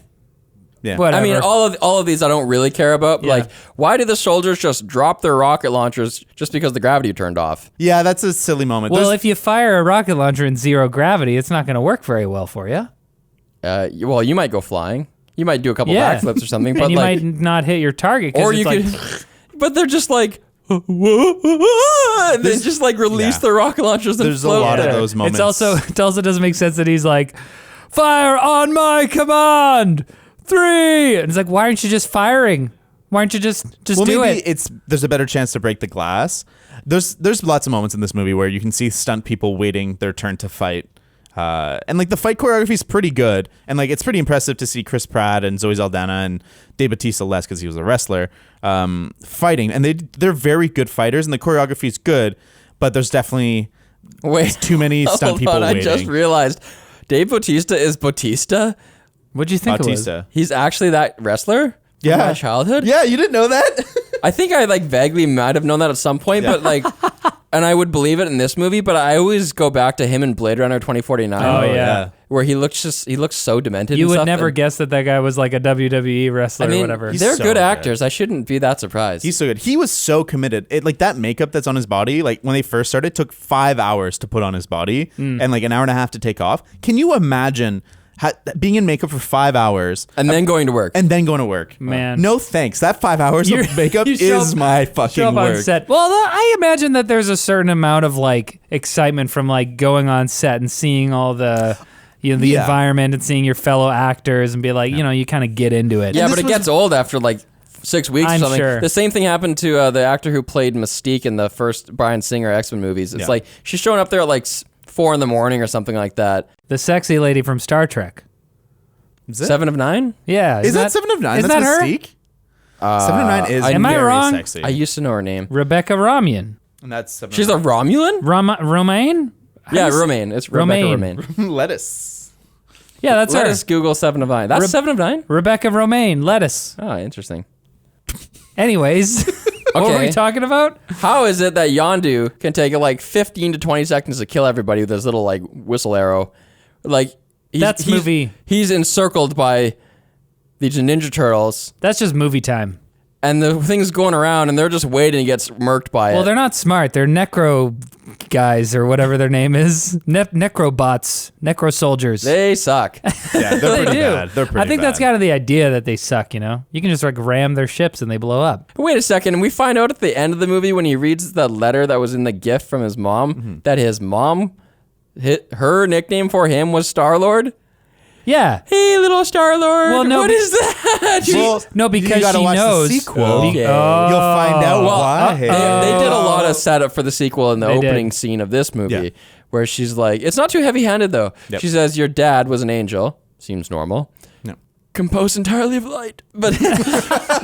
yeah. Whatever. I mean, all of these I don't really care about. But Yeah. like, why do the soldiers just drop their rocket launchers just because the gravity turned off? Yeah, that's a silly moment. Well, There's- if you fire a rocket launcher in zero gravity, it's not going to work very well for you. Well, you might go flying. You might do a couple Yeah. backflips or something. And But you like, might not hit your target. 'Cause or it's you like, could. But they're just like. And then just like release the rocket launchers and There's a float lot of there. those moments. it also doesn't make sense that he's like, fire on my command. 3. And it's like, why aren't you just firing? Why don't you just well, do maybe it? there's a better chance to break the glass. There's lots of moments in this movie where you can see stunt people waiting their turn to fight. And like the fight choreography is pretty good, and like it's pretty impressive to see Chris Pratt and Zoe Saldana and Dave Bautista less because he was a wrestler fighting, and they're very good fighters, and the choreography is good, but there's definitely too many stunt people waiting. I just realized Dave Bautista is Bautista. What'd you think Bautista. it was? He's actually that wrestler Yeah, from my childhood. Yeah, you didn't know that? I think I like vaguely might have known that at some point, but like, and I would believe it in this movie, but I always go back to him in Blade Runner 2049. Oh, yeah. Where he looks so demented. You and would stuff, never and, guess that guy was like a WWE wrestler I mean, or whatever. they're so good good. actors. I shouldn't be that surprised. He's so good. He was so committed. Like that makeup that's on his body, like when they first started, it took 5 hours to put on his body and like an hour and a half to take off. Can you imagine being in makeup for 5 hours and then going to work? and then going to work? Man. No thanks. That 5 hours of makeup you show is up- my show fucking up on work. set. Well, I imagine that there's a certain amount of like excitement from like going on set and seeing all the the Yeah. environment and seeing your fellow actors and be like, you kind of get into it. Yeah, And but this it gets old after like 6 weeks I'm or something. sure. The same thing happened to the actor who played Mystique in the first Bryan Singer X-Men movies. It's like she's showing up there at like 4 a.m. or something like that. The sexy lady from Star Trek. Is it? 7 of 9? Yeah. Is that 7 of 9? Is That's that her? Mystique? 7 of 9 is Am I very wrong? sexy. I used to know her name. Rebecca Romaine. And that's 7 She's a Romulan? Romaine? Yeah, Romaine. It's Rebecca Romaine. Romaine. lettuce. Yeah, that's Let her. us Google 7 of 9. That's 7 of 9? Rebecca Romaine, lettuce. Oh, interesting. Anyways, what were Okay. we talking about? How is it that Yondu can take like 15 to 20 seconds to kill everybody with his little like whistle arrow? Like That's movie. He's encircled by these Ninja Turtles, That's just movie time. and the thing's going around, and they're just waiting and gets murked by Well, it. they're not smart. They're necro guys or whatever their name is. Necrobots, necro soldiers. They suck. Yeah, they're They pretty do. bad. They're pretty I think that's bad. kind of the idea that they suck, You can just like ram their ships and they blow up. Wait a second. We find out at the end of the movie when he reads the letter that was in the gift from his mom that his mom, her nickname for him was Star-Lord. Yeah. Hey, little Star-Lord. Well, no, what be- is that? Well, No, because you gotta she watch knows. the sequel. Okay. You'll find out why. They did a lot of setup for the sequel in the They opening did. scene of this movie, Yeah. where she's like, it's not too heavy-handed though. Yep. She says, "Your dad was an angel." Seems normal. No. Composed entirely of light, but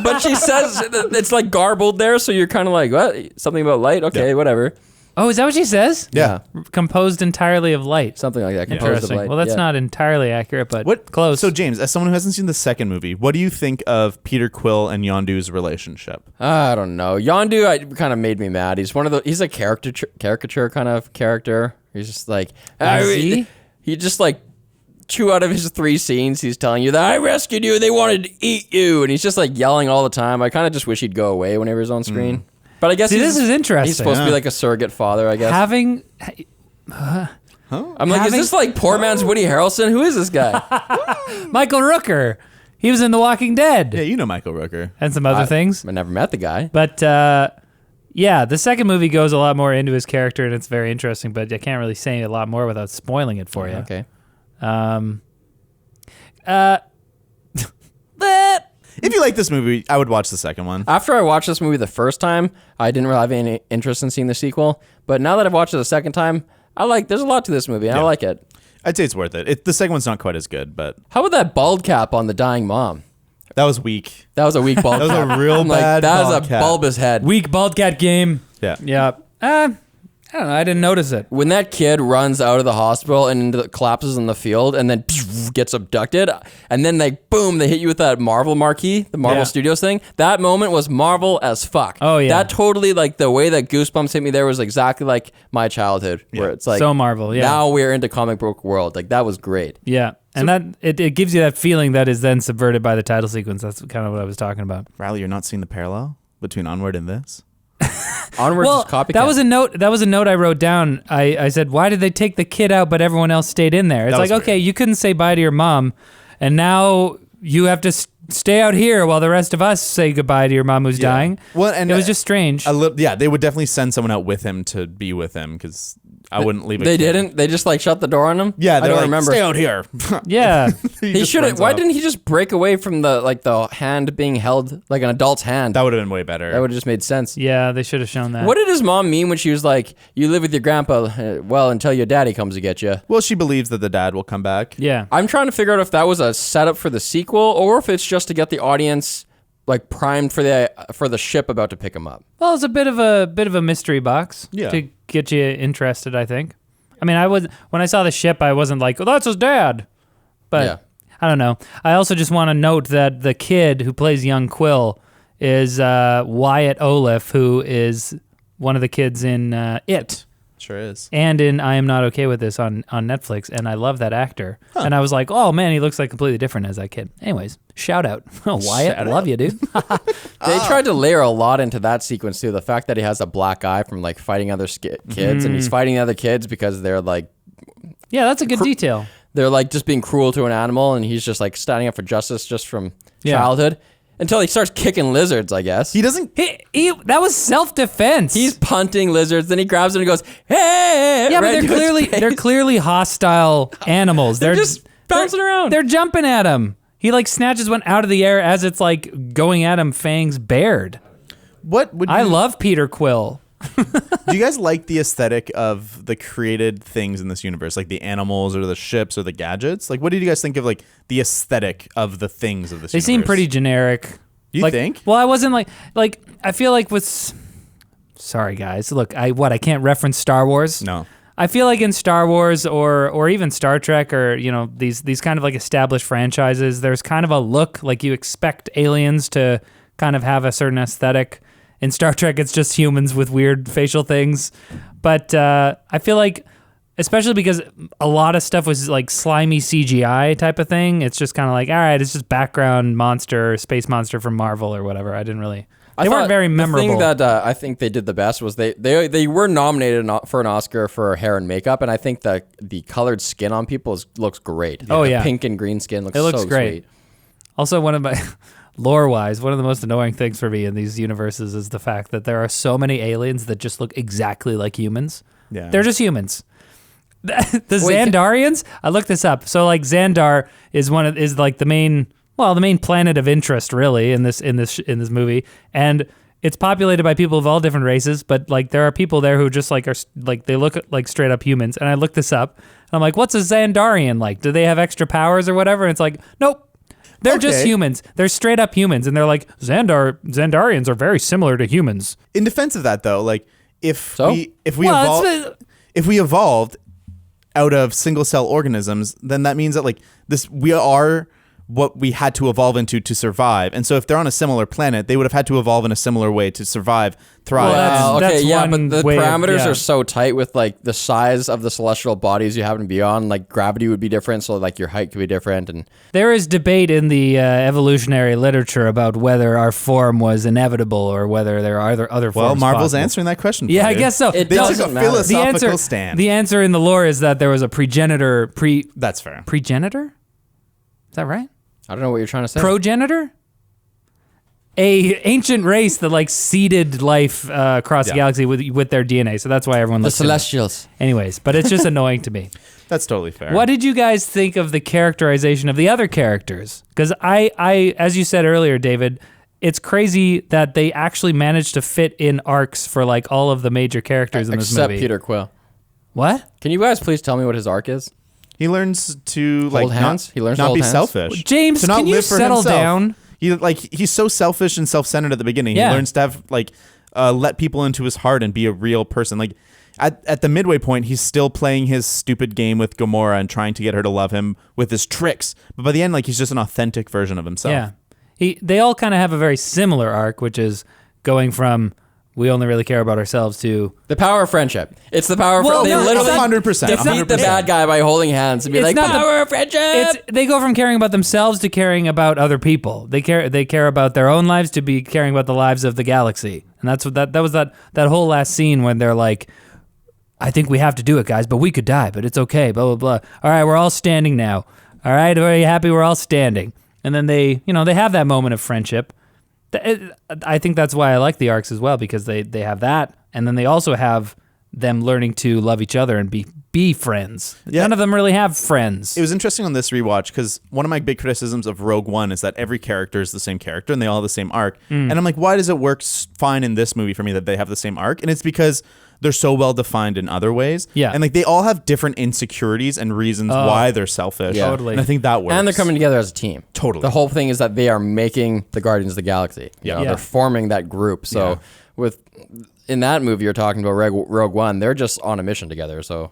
but she says it's like garbled there, so you're kind of like, what? Something about light? Okay, Yeah. whatever. Oh, is that what she says? Yeah. Composed entirely of light. Something like that. Composed of Interesting. light. Well, that's yeah. not entirely accurate, but What close. So, James, as someone who hasn't seen the second movie, what do you think of Peter Quill and Yondu's relationship? I don't know. Yondu kind of made me mad. He's he's a caricature kind of character. He's just like, Is he? he just like 2 out of his 3 scenes, he's telling you that I rescued you. They wanted to eat you, and he's just like yelling all the time. I kind of just wish he'd go away whenever he's on screen. But I guess See, this is interesting. He's supposed to be Yeah. like a surrogate father, I guess. Having I'm like, having- is this like poor man's Woody Harrelson? Who is this guy? Michael Rooker, he was in The Walking Dead Yeah, you know Michael Rooker. and some other things. I never met the guy. But yeah, the second movie goes a lot more into his character, and it's very interesting. But I can't really say a lot more without spoiling it for you. Okay. If you like this movie, I would watch the second one. After I watched this movie the first time, I didn't really have any interest in seeing the sequel. But now that I've watched it the second time, there's a lot to this movie, and I like it. I'd say it's worth it. The second one's not quite as good, but How about that bald cap on the dying mom? that was weak. That was a weak bald That was cap. a real I'm like, bad that was bald a cap. bulbous head. Weak bald cat game. Yeah. Yeah. I don't know. I didn't notice it. When that kid runs out of the hospital and collapses in the field and then gets abducted, and then boom, they hit you with that Marvel marquee, the Marvel Yeah. Studios thing. That moment was Marvel as fuck. Oh, yeah. That totally, like, the way that Goosebumps hit me there was exactly like my childhood, where it's like, So Marvel, yeah. now we're into comic book world. Like, that was great. Yeah. And that it gives you that feeling that is then subverted by the title sequence. That's kind of what I was talking about. Riley, you're not seeing the parallel between Onward and this? Onwards Well, is copycat. that was a note I wrote down. I said, why did they take the kid out but everyone else stayed in there? It's That like, was okay, weird. you couldn't say bye to your mom, and now you have to stay out here while the rest of us say goodbye to your mom who's dying. Well, and It was just strange. yeah, they would definitely send someone out with him to be with him because I wouldn't leave. They didn't. They just like shut the door on him. Yeah, I don't like, remember. Stay out here. Yeah. He should have. Why didn't he just break away from the hand being held like an adult's hand? That would have been way better. That would have just made sense. Yeah, they should have shown that. What did his mom mean when she was like, "You live with your grandpa, well, until your daddy comes to get you"? Well, she believes that the dad will come back. Yeah. I'm trying to figure out if that was a setup for the sequel or if it's just to get the audience like primed for the ship about to pick him up. Well, it's a bit of a mystery box Yeah. to get you interested, I think. I mean, when I saw the ship, I wasn't like, "Oh, that's his dad." But Yeah. I don't know. I also just want to note that the kid who plays young Quill is Wyatt Olaf, who is one of the kids in It. Sure is. And in I Am Not Okay With This on Netflix, and I love that actor. And I was like, oh man, he looks like completely different as that kid. Anyways, shout out. Wyatt, Shout love out. you, dude. They tried to layer a lot into that sequence too. The fact that he has a black eye from like fighting other kids, and he's fighting other kids because they're like Yeah, that's a good detail. they're like just being cruel to an animal, and he's just like standing up for justice just from Yeah. childhood until he starts kicking lizards. I guess He doesn't. That was self-defense. he's punting lizards. Then he grabs them and goes, "Hey!" yeah, but right to his they're face. clearly hostile animals. They're just bouncing around. They're jumping at him. He like snatches one out of the air as it's like going at him, fangs bared. What would I you- love Peter Quill. Do you guys like the aesthetic of the created things in this universe, like the animals or the ships or the gadgets? Like, what did you guys think of like the aesthetic of the things of this? They seem pretty generic. You think? Well, I wasn't like I feel like sorry guys. Look, I can't reference Star Wars. No. I feel like in Star Wars or even Star Trek or these kind of like established franchises, there's kind of a look like you expect aliens to kind of have a certain aesthetic. In Star Trek, it's just humans with weird facial things. But I feel like, especially because a lot of stuff was like slimy CGI type of thing, it's just kind of like, all right, it's just background monster, space monster from Marvel or whatever. I didn't really... They weren't very memorable. The thing that I think they did the best was they were nominated for an Oscar for hair and makeup, and I think that the colored skin on people looks great. Oh, The yeah. pink and green skin looks It looks so great. sweet. Also, one of my... Lore-wise, one of the most annoying things for me in these universes is the fact that there are so many aliens that just look exactly like humans. Yeah. They're just humans. The Xandarians, I looked this up. So like Xandar is like the main planet of interest really in this movie, and it's populated by people of all different races, but like there are people there who just like are like they look like straight up humans. And I looked this up, and I'm like, what's a Xandarian like? Do they have extra powers or whatever? And it's like, nope. They're just humans. They're straight up humans, and they're like Xandarians are very similar to humans. In defense of that, though, like if So? we Well, if we evolved out of single cell organisms, then that means that like we are what we had to evolve into to survive. And so if they're on a similar planet, they would have had to evolve in a similar way to survive, thrive. Well, that's Okay, yeah, one but the way of- parameters yeah. are so tight with like the size of the celestial bodies you happen to be on. Like gravity would be different, so like your height could be different, and There is debate in the evolutionary literature about whether our form was inevitable or whether there are other Well, forms Marvel's possible. answering that question. Yeah, for I you. guess so. It They took doesn't a matter. philosophical stand. The answer in the lore is that there was a progenitor. That's fair. Progenitor? Is that right? I don't know what you're trying to say. Progenitor? A ancient race that like seeded life across the galaxy with their DNA. So that's why everyone the looks similar. Celestials. Anyways, but it's just annoying to me. That's totally fair. What did you guys think of the characterization of the other characters? Because I, as you said earlier, David, it's crazy that they actually managed to fit in arcs for like all of the major characters in this Except movie. Peter Quill. What? Can you guys please tell me what his arc is? He learns to like hands? not, He learns to not hold be hands? selfish. James, to not can you live for settle himself. down? He's so selfish and self-centered at the beginning. Yeah. He learns to have like let people into his heart and be a real person. Like at the midway point, he's still playing his stupid game with Gamora and trying to get her to love him with his tricks. But by the end, like he's just an authentic version of himself. Yeah. They all kind of have a very similar arc, which is going from we only really care about ourselves to The power of friendship. It's the power of Well, They no, it's literally not- 100%. defeat the bad guy by holding hands and be It's like, not the- power of friendship. they go from caring about themselves to caring about other people. They care about their own lives to be caring about the lives of the galaxy. And that's what that was that whole last scene when they're like, I think we have to do it, guys, but we could die, but it's okay, blah, blah, blah. All right, we're all standing now. All right, are you happy we're all standing? And then they have that moment of friendship. I think that's why I like the arcs as well, because they have that, and then they also have them learning to love each other and be friends. Yeah. None of them really have friends. It was interesting on this rewatch because one of my big criticisms of Rogue One is that every character is the same character and they all have the same arc. And I'm like, why does it work fine in this movie for me that they have the same arc? And it's because they're so well defined in other ways. Yeah. And like they all have different insecurities and reasons why they're selfish. Yeah. Totally. And I think that works. And they're coming together as a team. Totally. The whole thing is that they are making the Guardians of the Galaxy. You know, Yeah. They're forming that group. So in that movie you're talking about Rogue One, they're just on a mission together. So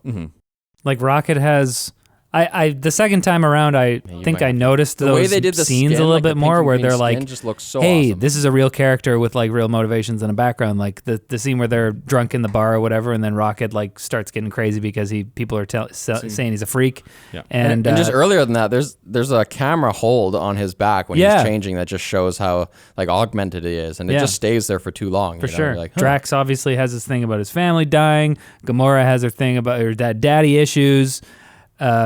Like Rocket has, I the second time around, I think I noticed the those way they did the scenes skin, a little like bit the more pink where and they're green like, skin just looks so hey, awesome. this is a real character with like real motivations and a background. Like the scene where they're drunk in the bar or whatever, and then Rocket like starts getting crazy because people are saying he's a freak. Yeah. And, just earlier than that, there's a camera hold on his back when he's changing that just shows how like augmented he is, and it just stays there for too long. For you know? sure. You're like, huh. Drax obviously has this thing about his family dying. Gamora has her thing about her daddy issues.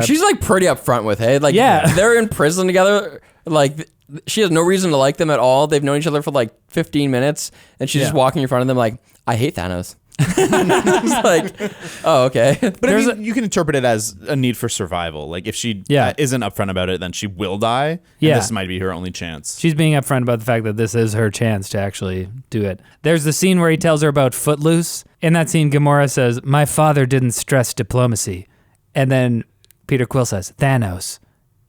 She's like pretty upfront with it. Like, Yeah. they're in prison together. Like, she has no reason to like them at all. They've known each other for like 15 minutes, and she's just walking in front of them like, I hate Thanos. It's like, oh, okay. But I mean, you can interpret it as a need for survival. Like if she isn't upfront about it, then she will die. And this might be her only chance. She's being upfront about the fact that this is her chance to actually do it. There's the scene where he tells her about Footloose. In that scene, Gamora says, "My father didn't stress diplomacy." And then Peter Quill says, "Thanos."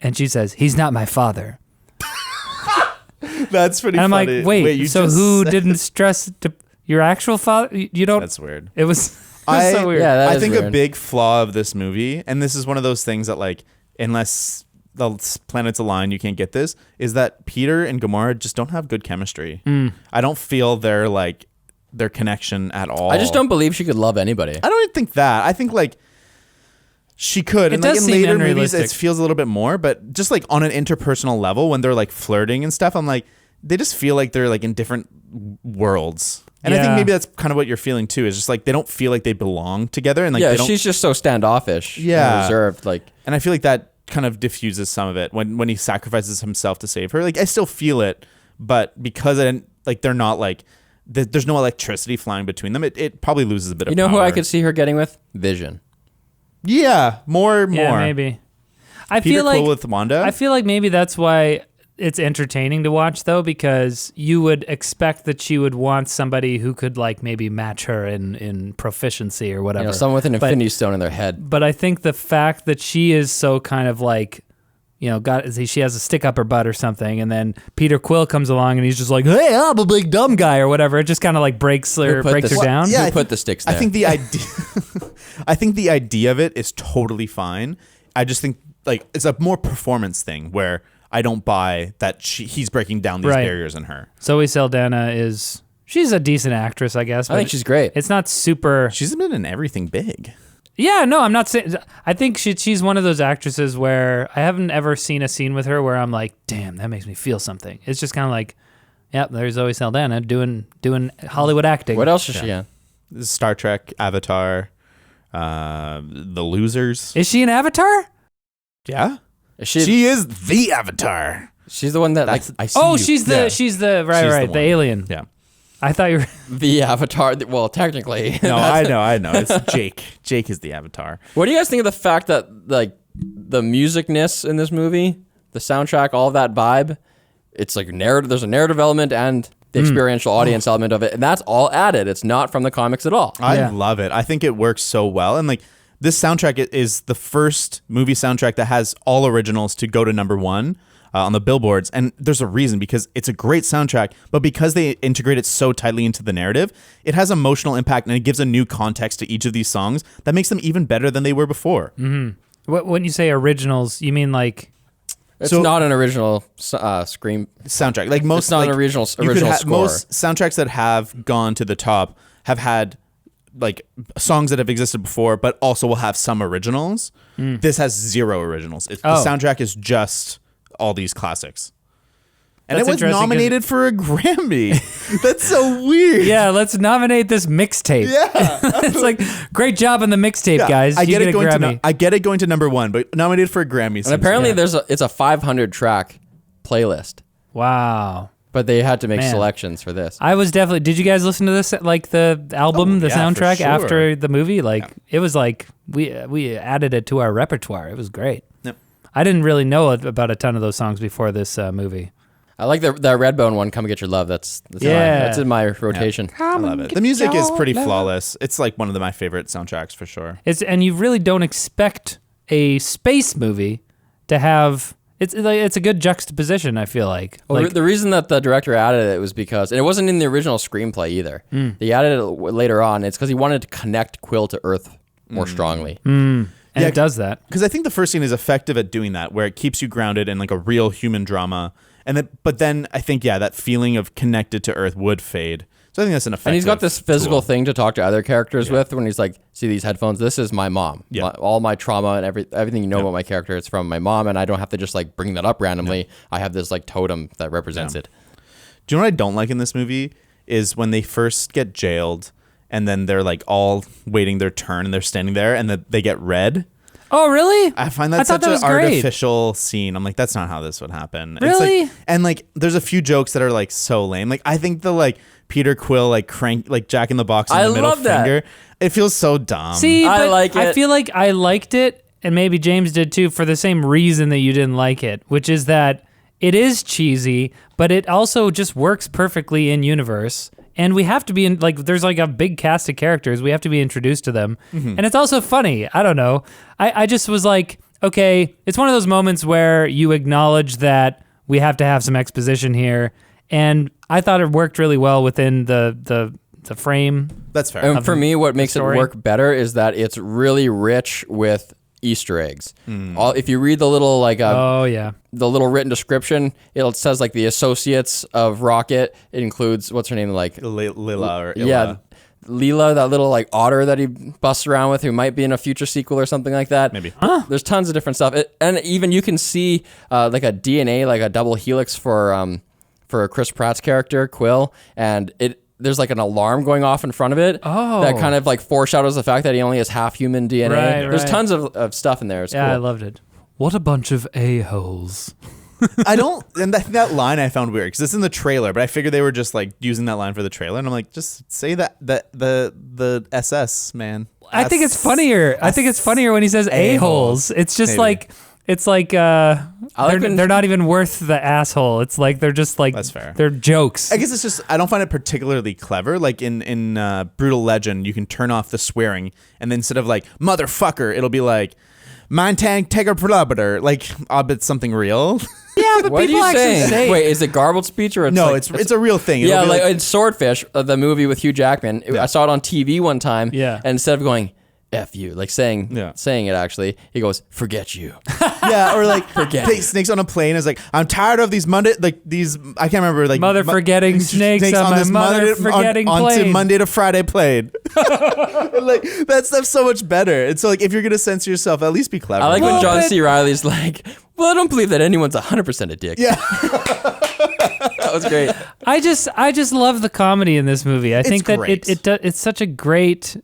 And she says, "He's not my father." That's pretty And I'm funny. like, wait so who said- didn't stress your actual father? You don't. That's weird. It was so weird. Yeah, that I is think a weird. big flaw of this movie, and this is one of those things that like, unless the planets align, you can't get this, is that Peter and Gamora just don't have good chemistry. I don't feel their connection at all. I just don't believe she could love anybody. I don't think that. I think like she could. And like does in seem later movies, unrealistic. it feels a little bit more. But just like on an interpersonal level, when they're like flirting and stuff, I'm like, they just feel like they're like in different worlds. And I think Yeah. maybe that's kind of what you're feeling too. Is just like they don't feel like they belong together. And like Yeah, they don't, she's just so standoffish. Yeah. And reserved. Like, and I feel like that kind of diffuses some of it when he sacrifices himself to save her. Like I still feel it, but because I didn't like, they're not like. There's no electricity flying between them. It probably loses a bit of you know who power. I could see her getting with? Vision. Yeah, more. Yeah, maybe. I Peter feel like Quill with Wanda. I feel like maybe that's why it's entertaining to watch though, because you would expect that she would want somebody who could like maybe match her in proficiency or whatever. You know, someone with an infinity stone in their head. But I think the fact that she is so kind of like, she has a stick up her butt or something, and then Peter Quill comes along and he's just like, "Hey, I'm a big dumb guy" or whatever. It just kind of like breaks her down. Yeah, Who put the sticks there? I think the idea, I think the idea of it is totally fine. I just think like it's a more performance thing where I don't buy that he's breaking down these Right. barriers in her. Zoe Saldana she's a decent actress, I guess. I think she's great. It's not super. She's been in everything big. Yeah, no, I'm not saying. I think she's one of those actresses where I haven't ever seen a scene with her where I'm like, damn, that makes me feel something. It's just kind of like, yep, there's Zoe Saldana doing Hollywood acting. What else is she in? Star Trek, Avatar, The Losers. Is she an Avatar? Yeah, Is she? she is the Avatar. She's the one that like. I see Oh, you. she's the Yeah. right, She's the the one. alien. Yeah. I thought you were. The Avatar. Well, technically. No, I know. It's Jake. Jake is the Avatar. What do you guys think of the fact that like the musicness in this movie, the soundtrack, all of that vibe, it's like narrative. There's a narrative element and the experiential audience element of it, and that's all added. It's not from the comics at all. I Yeah. love it. I think it works so well. And like this soundtrack is the first movie soundtrack that has all originals to go to number one on the billboards. And there's a reason, because it's a great soundtrack, but because they integrate it so tightly into the narrative, it has emotional impact and it gives a new context to each of these songs that makes them even better than they were before. When you say originals, you mean like? It's So- not an original scream. Soundtrack. Like most, It's not an like, original you could score. Most soundtracks that have gone to the top have had like songs that have existed before, but also will have some originals. This has zero originals. The soundtrack is just all these classics. And That's it was interesting 'cause- nominated for a Grammy. That's so weird. Yeah, let's nominate this mixtape. Yeah. It's like, great job on the mixtape, guys. I You get it a going Grammy. I get it going to number one, but nominated for a Grammy. And apparently it's a 500 track playlist. Wow. But they had to make Man. selections for this. I was definitely. Did you guys listen to this? Like the album, the yeah, for soundtrack sure. after the movie? Like it was like we added it to our repertoire. It was great. Yep. I didn't really know about a ton of those songs before this movie. I like that Redbone one, "Come Get Your Love." That's in my rotation. I love it. The music is pretty flawless. It's like one of my favorite soundtracks for sure. And you really don't expect a space movie to have. It's a good juxtaposition, I feel like. Well, the reason that the director added it was because, and it wasn't in the original screenplay either. They added it later on. It's because he wanted to connect Quill to Earth more strongly. And it does that. Because I think the first scene is effective at doing that, where it keeps you grounded in like a real human drama. But then I think, that feeling of connected to Earth would fade. So I think that's an effective And he's got this physical tool. thing to talk to other characters with when he's like, see these headphones? This is my mom. Yeah. All my trauma and everything you know about my character is from my mom, and I don't have to just like bring that up randomly. I have this like totem that represents it. Do you know what I don't like in this movie is when they first get jailed and then they're like all waiting their turn and they're standing there and they get red. Oh, really? I find that such an artificial scene. I'm like, that's not how this would happen. Really? It's like, and like, there's a few jokes that are like so lame. Like, I think the like Peter Quill like crank like Jack in the Box in the middle love that. finger. It feels so dumb. See, I but like I it. feel like I liked it, and maybe James did too, for the same reason that you didn't like it, which is that it is cheesy, but it also just works perfectly in universe. And we have to be in, like, there's like a big cast of characters. We have to be introduced to them. And it's also funny. I don't know. I just was like, okay, it's one of those moments where you acknowledge that we have to have some exposition here. And I thought it worked really well within the frame. That's fair. And for me, what makes it story. work better is that it's really rich with Easter eggs. If you read the little like Oh, yeah. the little written description, it says like the associates of Rocket. It includes what's her name, like Lila or Illa. yeah, Leela, that little like otter that he busts around with, who might be in a future sequel or something like that. Maybe. There's tons of different stuff, and even you can see like a DNA, like a double helix for Chris Pratt's character Quill, and there's like an alarm going off in front of it that kind of like foreshadows the fact that he only has half human DNA. Right, There's right. tons of stuff in there. It's Yeah, cool. I loved it. What a bunch of a-holes. I don't, and that line I found weird because it's in the trailer, but I figured they were just like using that line for the trailer, and I'm like, just say that the SS man. I think it's funnier. I think it's funnier when he says a-holes. It's just Maybe. like they're not even worth the asshole. It's like they're just like, That's fair. they're jokes. I guess it's just I don't find it particularly clever. Like in Brutal Legend, you can turn off the swearing, and then instead of like motherfucker, it'll be like mine tank take a kilometer. Like it's something real. Yeah, but What are people you actually saying? say Wait, is it garbled speech or it's No, like, it's a real thing. It'll yeah, be like in Swordfish, the movie with Hugh Jackman. I saw it on TV one time. Yeah. And instead of going "F you," like saying Yeah. it actually, he goes "Forget you." yeah, or like Forget snakes on a plane is like I'm tired of these Monday these I can't remember like Mother forgetting snakes on my mother forgetting onto plane. Monday to Friday plane. Like that stuff's so much better. And so like if you're gonna censor yourself, at least be clever. I like when Well, John but- C. Reilly's like, "Well, I don't believe that anyone's 100% a dick." Yeah. That was great. I just love the comedy in this movie. I think that great. it's such a great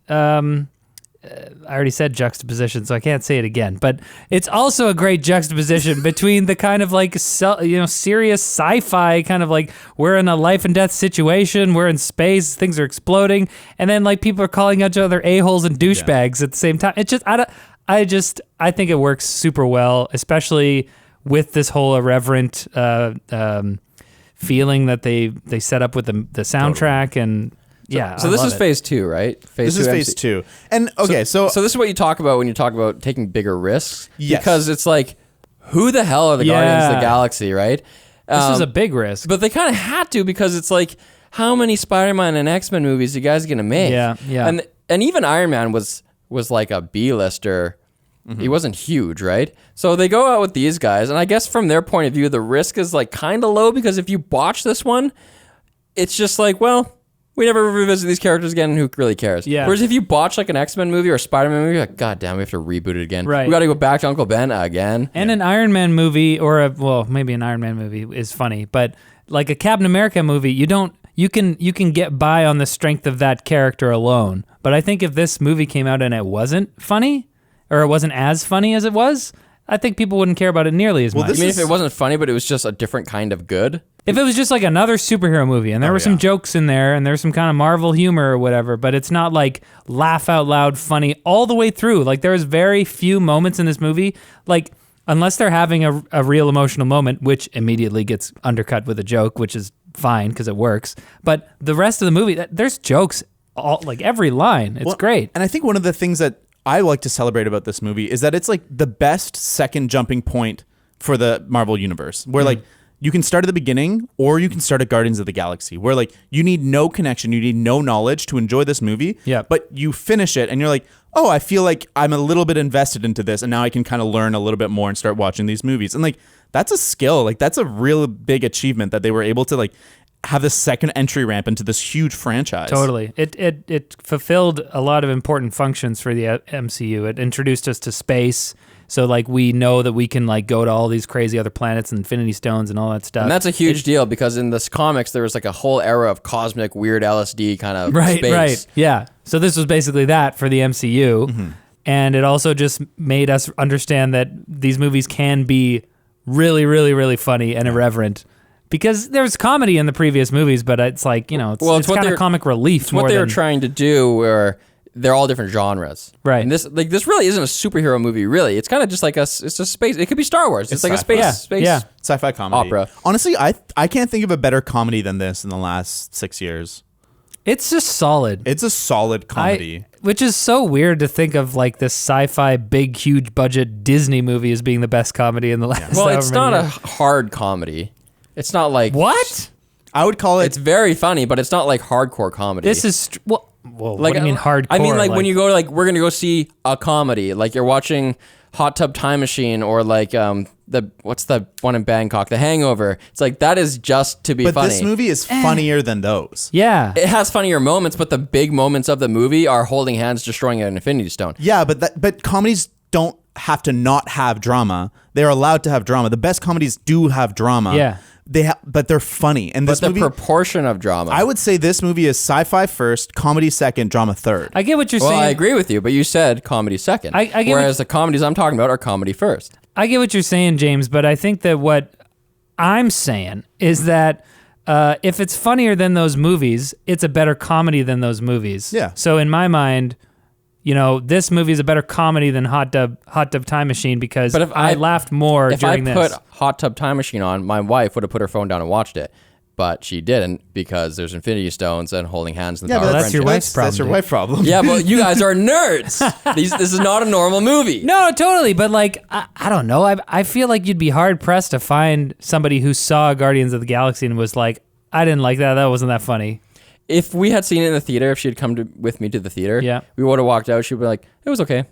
I already said juxtaposition, so I can't say it again. But it's also a great juxtaposition between the kind of like serious sci-fi kind of like we're in a life and death situation, we're in space, things are exploding, and then like people are calling each other a-holes and douchebags at the same time. It's just I think it works super well, especially with this whole irreverent feeling that they set up with the soundtrack and. Yeah. So I this love is it. phase 2, right? This is phase 2. And okay, so this is what you talk about when you talk about taking bigger risks. Yes. Because it's like, who the hell are the Guardians of the Yeah. Galaxy, right? This is a big risk. But they kind of had to, because it's like, how many Spider-Man and X-Men movies are you guys gonna make? Yeah. And even Iron Man was like a B-lister. He wasn't huge, right? So they go out with these guys, and I guess from their point of view, the risk is like kind of low, because if you botch this one, it's just like, well, we never revisit these characters again, and who really cares? Yeah. Whereas if you botch like an X-Men movie or a Spider-Man movie, you're like, God damn, we have to reboot it again. Right. We got to go back to Uncle Ben again. And an Iron Man movie, maybe an Iron Man movie is funny, but like a Captain America movie, you can get by on the strength of that character alone. But I think if this movie came out and it wasn't funny, or it wasn't as funny as it was, I think people wouldn't care about it nearly as much. I mean, if it wasn't funny, but it was just a different kind of good. If it was just like another superhero movie and there were some jokes in there and there's some kind of Marvel humor or whatever, but it's not like laugh out loud funny all the way through. Like there's very few moments in this movie, like unless they're having a real emotional moment, which immediately gets undercut with a joke, which is fine because it works. But the rest of the movie, there's jokes all like every line. It's great. And I think one of the things that I like to celebrate about this movie is that it's like the best second jumping point for the Marvel universe, where like you can start at the beginning or you can start at Guardians of the Galaxy, where like you need no connection, you need no knowledge to enjoy this movie. Yeah. But you finish it and you're like, oh, I feel like I'm a little bit invested into this, and now I can kind of learn a little bit more and start watching these movies. And like that's a skill, like that's a real big achievement that they were able to like have this second entry ramp into this huge franchise. Totally. It fulfilled a lot of important functions for the MCU. It introduced us to space. So like we know that we can like go to all these crazy other planets and Infinity Stones and all that stuff. And that's a huge deal because in this comics there was like a whole era of cosmic weird LSD kind of right, space. Right. Yeah. So this was basically that for the MCU. Mm-hmm. And it also just made us understand that these movies can be really, really, really funny and irreverent. Because there's comedy in the previous movies, but it's like, you know, it's kind of comic relief. It's what they were trying to do, where they're all different genres, right? And this really isn't a superhero movie. Really, it's kind of just like it's just space. It could be Star Wars. It's like a space sci-fi comedy opera. Honestly, I can't think of a better comedy than this in the last 6 years. It's just solid. It's a solid comedy. Which is so weird to think of like this sci-fi big huge budget Disney movie as being the best comedy in the last. Well, it's not a hard comedy. It's not like what? I would call it. It's very funny, but it's not like hardcore comedy. This is well, like, what do you mean hardcore? I mean like when you go like we're gonna go see a comedy, like you're watching Hot Tub Time Machine or like what's the one in Bangkok, The Hangover. It's like that is just to be funny. But this movie is funnier than those. Yeah, it has funnier moments, but the big moments of the movie are holding hands, destroying an Infinity Stone. Yeah, but comedies don't have to not have drama. They're allowed to have drama. The best comedies do have drama. Yeah. But they're funny. And this but the movie, proportion of drama. I would say this movie is sci-fi first, comedy second, drama third. I get what you're well, saying. I agree with you, but you said comedy second. I get whereas the comedies I'm talking about are comedy first. I get what you're saying, James, but I think that what I'm saying is that if it's funnier than those movies, it's a better comedy than those movies. Yeah. So in my mind, you know, this movie is a better comedy than Hot Tub Time Machine because but if I laughed more during this. If I put Hot Tub Time Machine on, my wife would have put her phone down and watched it. But she didn't because there's Infinity Stones and holding hands in the power of that's friendship. your wife's problem. That's your wife's problem. Yeah, but you guys are nerds. This is not a normal movie. No, totally. But like, I don't know. I feel like you'd be hard pressed to find somebody who saw Guardians of the Galaxy and was like, I didn't like that. That wasn't that funny. If we had seen it in the theater, if she had come with me to the theater, we would have walked out. She'd be like, it was okay.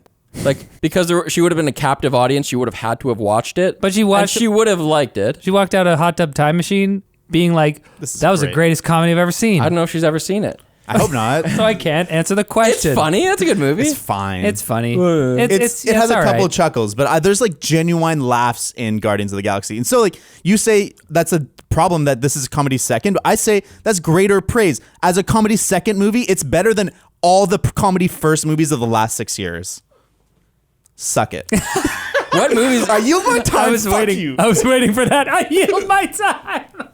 Like, because she would have been a captive audience. She would have had to have watched it. But she watched and she would have liked it. She walked out of Hot Tub Time Machine being like, that was the greatest comedy I've ever seen. I don't know if she's ever seen it. I hope not. So I can't answer the question. It's funny. It's a good movie. It's fine. It's funny. It has a couple right. of chuckles, but there's like genuine laughs in Guardians of the Galaxy. And so like you say that's a problem that this is a comedy second, but I say that's greater praise. As a comedy second movie, it's better than all the comedy first movies of the last 6 years. Suck it. What movies? I yield my time. I was waiting for that. I yield my time.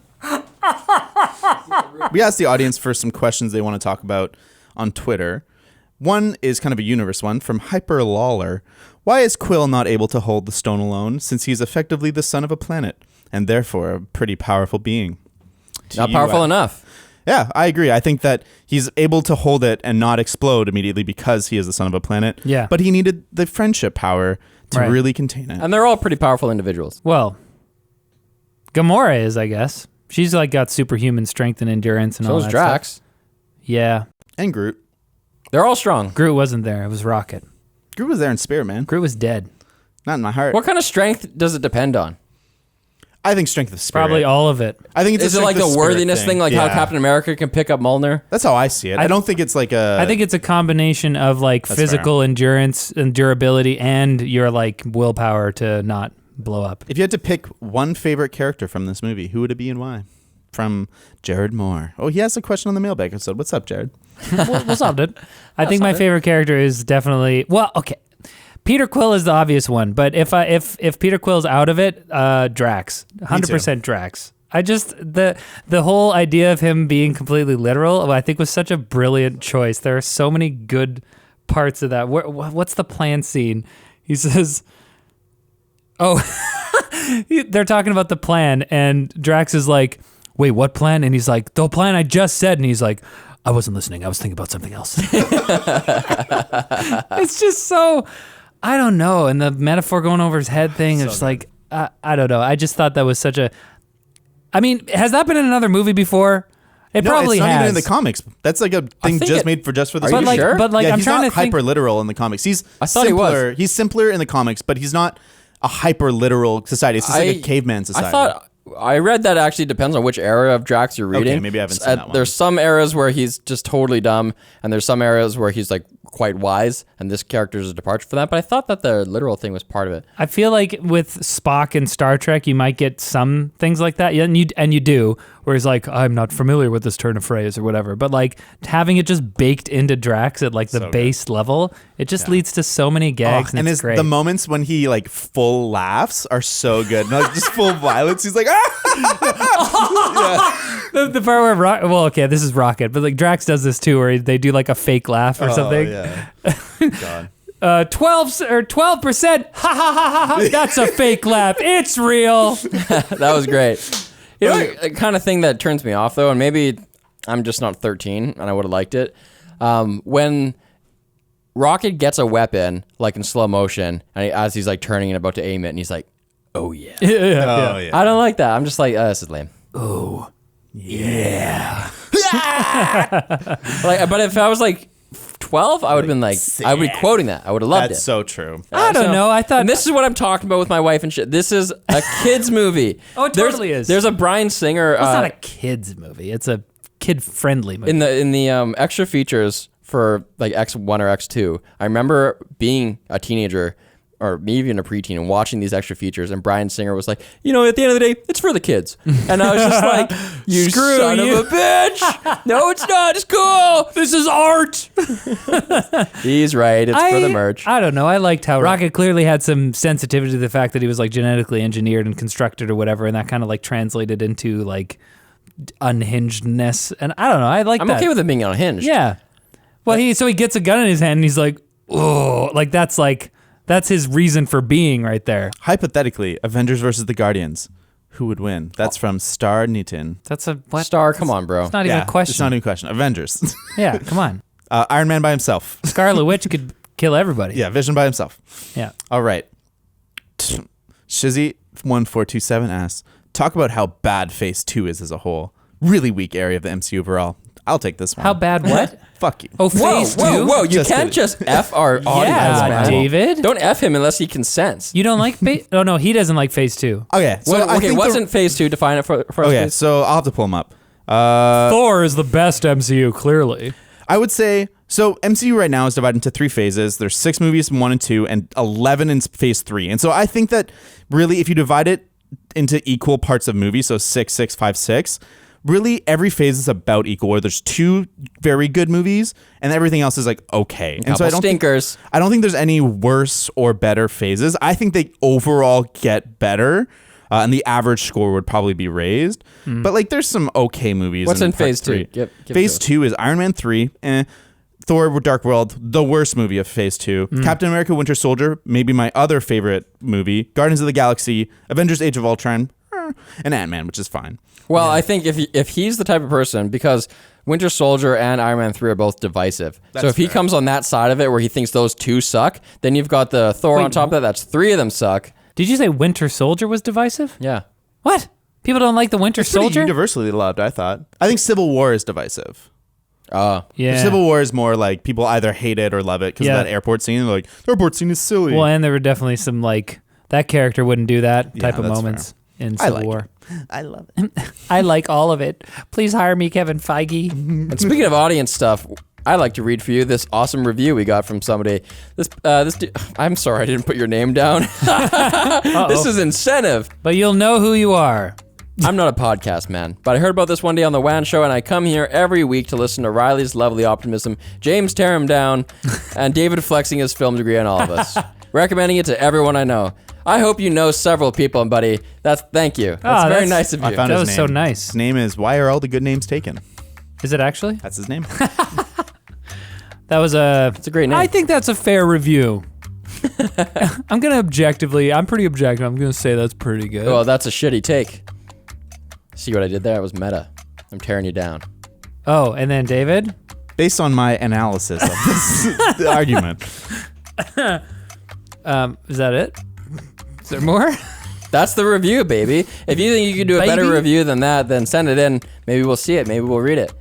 We asked the audience for some questions they want to talk about on Twitter. One is kind of a universe one from Hyper Lawler. Why is Quill not able to hold the stone alone, since he's effectively the son of a planet and therefore a pretty powerful being? Not powerful enough. Yeah, I agree. I think that he's able to hold it and not explode immediately because he is the son of a planet. Yeah. But he needed the friendship power to really contain it. And they're all pretty powerful individuals. Well, Gamora is, I guess. She's like got superhuman strength and endurance and all that So is Drax. stuff. Yeah. And Groot. They're all strong. Groot wasn't there. It was Rocket. Groot was there in spirit, man. Groot was dead. Not in my heart. What kind of strength does it depend on? I think strength of spirit. Probably all of it. I think it's Is it like the worthiness thing, like how Captain America can pick up Mjolnir? That's how I see it. I don't think it's like a... I think it's a combination of like physical endurance and durability and your like willpower to not blow up. If you had to pick one favorite character from this movie, who would it be and why? From Jared Moore. Oh, he has a question on the mailbag episode. What's up, Jared? What's up, dude? I think my favorite character is definitely... Well, okay. Peter Quill is the obvious one, but if Peter Quill's out of it, Drax, 100% Drax. I just the whole idea of him being completely literal, I think, was such a brilliant choice. There are so many good parts of that. What's the plan scene? He says, "Oh, they're talking about the plan," and Drax is like, "Wait, what plan?" And he's like, "The plan I just said." And he's like, "I wasn't listening. I was thinking about something else." It's just so, I don't know. And the metaphor going over his head thing is just like, I don't know. I just thought that was such a. I mean, has that been in another movie before? It probably it's not has. even in the comics. That's like a thing just made for just for the. Are you sure? But like, yeah, I'm he's trying not to think. hyper literal in the comics. He's I thought simpler. he was. He's simpler in the comics, but he's not a hyper literal society. It's just like a caveman society. I thought I read that actually depends on which era of Drax you're reading. Okay, maybe I haven't seen that one. There's some eras where he's just totally dumb, and there's some eras where he's like quite wise, and this character is a departure from that. But I thought that the literal thing was part of it. I feel like with Spock and Star Trek, you might get some things like that, and you do, where he's like, I'm not familiar with this turn of phrase or whatever. But like having it just baked into Drax at like the base level, it just leads to so many gags, and it's great. The moments when he like full laughs are so good. And, like just full violence. He's like, The part where this is Rocket, but like Drax does this too, where they do like a fake laugh or something. Yeah. God. 12%. Ha ha ha ha! That's a fake laugh. It's real. That was great. You know, the kind of thing that turns me off though, and maybe I'm just not 13, and I would have liked it. When Rocket gets a weapon, like in slow motion, and as he's like turning and about to aim it, and he's like, "Oh yeah." Yeah. I don't like that. I'm just like, this is lame. Oh yeah. Like, but if I was like 12, I would have been like, I would be quoting that. I would have loved it. That's so true. I don't know. I thought And this is what I'm talking about with my wife and shit. This is a kid's movie. Oh, it totally is. There's a Bryan Singer. It's not a kids movie. It's a kid-friendly movie. in the extra features for like X1 or X2. I remember being a teenager, or maybe even a preteen, and watching these extra features, and Bryan Singer was like, at the end of the day, it's for the kids. And I was just like, you Screw son you. of a bitch. No, it's not. It's cool. This is art. He's right. It's for the merch. I don't know. I liked how Rocket clearly had some sensitivity to the fact that he was like genetically engineered and constructed or whatever, and that kind of like translated into like unhingedness. And I don't know. I like I'm that. okay with him being unhinged. Yeah. Well, he gets a gun in his hand and he's like, oh, that's his reason for being right there. Hypothetically, Avengers versus the Guardians, who would win? That's from Star Nitin. That's a what? Star, come on, bro. It's not even a question. It's not even a question. Avengers. Yeah, come on. Iron Man by himself. Scarlet Witch could kill everybody. Yeah, Vision by himself. Yeah. All right. Shizzy1427 asks, talk about how bad Phase 2 is as a whole. Really weak area of the MCU overall. I'll take this one. How bad what? Fuck you. Oh, Phase 2? Whoa. You Just can't kidding. just F our audience, Yeah, man. David. Don't F him unless he consents. You don't like Phase? Oh, no, he doesn't like Phase 2. Okay. So I think wasn't Phase 2? Define it for us, Okay, please. so I'll have to pull them up. Thor is the best MCU, clearly. I would say, so MCU right now is divided into 3 phases. There's 6 movies in 1 and 2 and 11 in Phase 3. And so I think that really if you divide it into equal parts of movies, so 6, 6, 5, 6, really every phase is about equal, where there's 2 very good movies and everything else is like okay. And so I don't stinkers. I don't think there's any worse or better phases. I think they overall get better. And the average score would probably be raised. But like there's some okay movies. What's in part Phase 2? 3. Give Phase it to us. 2 is Iron Man 3, Thor Dark World, the worst movie of Phase 2. Captain America Winter Soldier, maybe my other favorite movie. Guardians of the Galaxy, Avengers Age of Ultron, and Ant-Man, which is fine. Well, I think if he's the type of person, because Winter Soldier and Iron Man 3 are both divisive. So if he fair. comes on that side of it where he thinks those 2 suck, then you've got the Thor on top of that. That's 3 of them suck. Did you say Winter Soldier was divisive? Yeah. What? People don't like the Winter Pretty Soldier? universally loved, I thought. I think Civil War is divisive. Yeah. Civil War is more like people either hate it or love it because Yeah. of that airport scene. They're like, the airport scene is silly. Well, and there were definitely some like that character wouldn't do that type of that's moments in I Civil like War. I love it. I like all of it. Please hire me, Kevin Feige. And speaking of audience stuff, I'd like to read for you this awesome review we got from somebody. I'm sorry I didn't put your name down. This is incentive. But you'll know who you are. I'm not a podcast man, but I heard about this one day on the WAN show, and I come here every week to listen to Riley's lovely optimism, James tear him down, and David flexing his film degree on all of us, recommending it to everyone I know. I hope you know several people, buddy. Thank you. That's very nice of you. I found That his was name. so nice. His name is Why Are All the Good Names Taken? Is it actually? That's his name. That was a. It's a great name. I think that's a fair review. I'm pretty objective. I'm gonna say that's pretty good. Well, that's a shitty take. See what I did there? It was meta. I'm tearing you down. Oh, and then David. Based on my analysis of this argument. Is that it? Is there more? That's the review, baby. If you think you can do a better Baby? review than that, then send it in. Maybe we'll see it. Maybe we'll read it.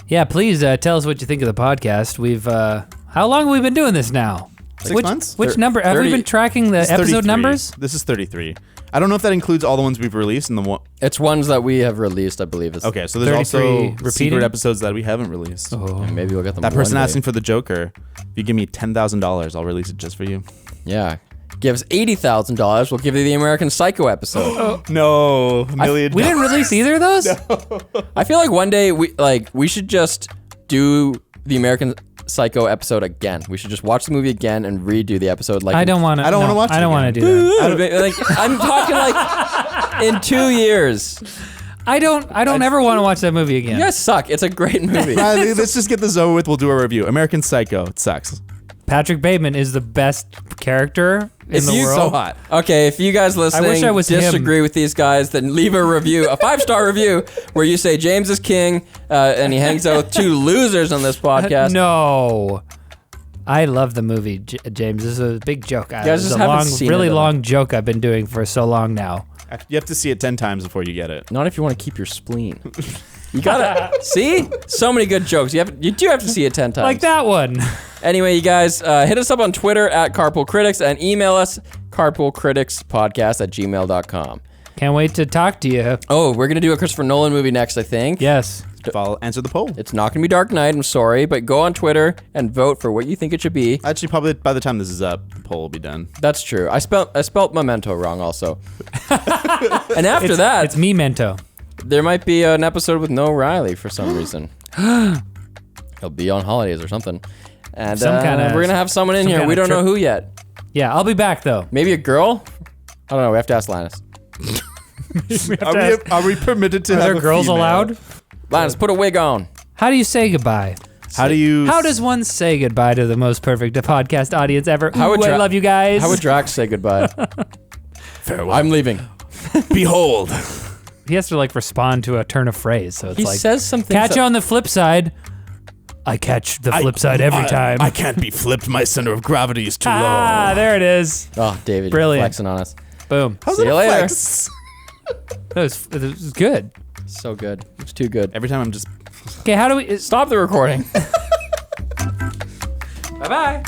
Yeah, please tell us what you think of the podcast. We've how long have we been doing this now? 6 months? Which number have we 30 been tracking the It's episode 33. numbers? This is 33. I don't know if that includes all the ones we've released and the one. It's ones that we have released, I believe. Okay, so there's 33 also repeating? secret episodes that we haven't released. Oh. And maybe we'll get them. That person one day. asking for the Joker. If you give me $10,000, I'll release it just for you. Yeah. Give us $80,000. We'll give you the American Psycho episode. No, million. We didn't release either of those? I feel like one day we should just do the American Psycho episode again. We should just watch the movie again and redo the episode. Like I don't want to. I don't wanna watch it I don't want to again. do that. I'm talking like in 2 years. I don't ever want to watch that movie again. You guys suck. It's a great movie. Riley, let's just get this over with. We'll do a review. American Psycho. It sucks. Patrick Bateman is the best character in the world. So hot. Okay, if you guys listening wish I was him. disagree with these guys, then leave a review, a 5-star review, where you say James is king, and he hangs out with 2 losers on this podcast. No. I love the movie, James. This is a big joke. guys This just is a haven't long, seen really it, long joke I've been doing for so long now. You have to see it 10 times before you get it. Not if you want to keep your spleen. You gotta see so many good jokes. You do have to see it 10 times. Like that one. Anyway, you guys, hit us up on Twitter at Carpool Critics and email us carpoolcriticspodcast@gmail.com. Can't wait to talk to you. Oh, we're gonna do a Christopher Nolan movie next, I think. Yes. Answer the poll. It's not gonna be Dark Knight. I'm sorry, but go on Twitter and vote for what you think it should be. Actually, probably by the time this is up, the poll will be done. That's true. I spelt Memento wrong also. And after that, It's Memento. there might be an episode with no Riley for some reason. He'll be on holidays or something. And Some kinda- we're gonna have someone in some here. We kinda don't know trip. who yet. Yeah, I'll be back though. Maybe a girl? I don't know. We have to ask Linus. Are we permitted to Are have there a girls female? allowed? Linus, put a wig on. How do you say goodbye? How does one say goodbye to the most perfect podcast audience ever? How would Ooh, I Dra- love you guys. How would Drax say goodbye? Farewell. I'm leaving. Behold. he has to like respond to a turn of phrase, so it's He like says something. catch you on the flip side. I catch the flip side every time. I can't be flipped. My center of gravity is too Ah, there it is. Oh, David, Brilliant. you're flexing on us. Boom. How's See it you a later. flex? That was good. So good. It's too good. Every time I'm just. Okay, how do we Stop the recording. Bye-bye.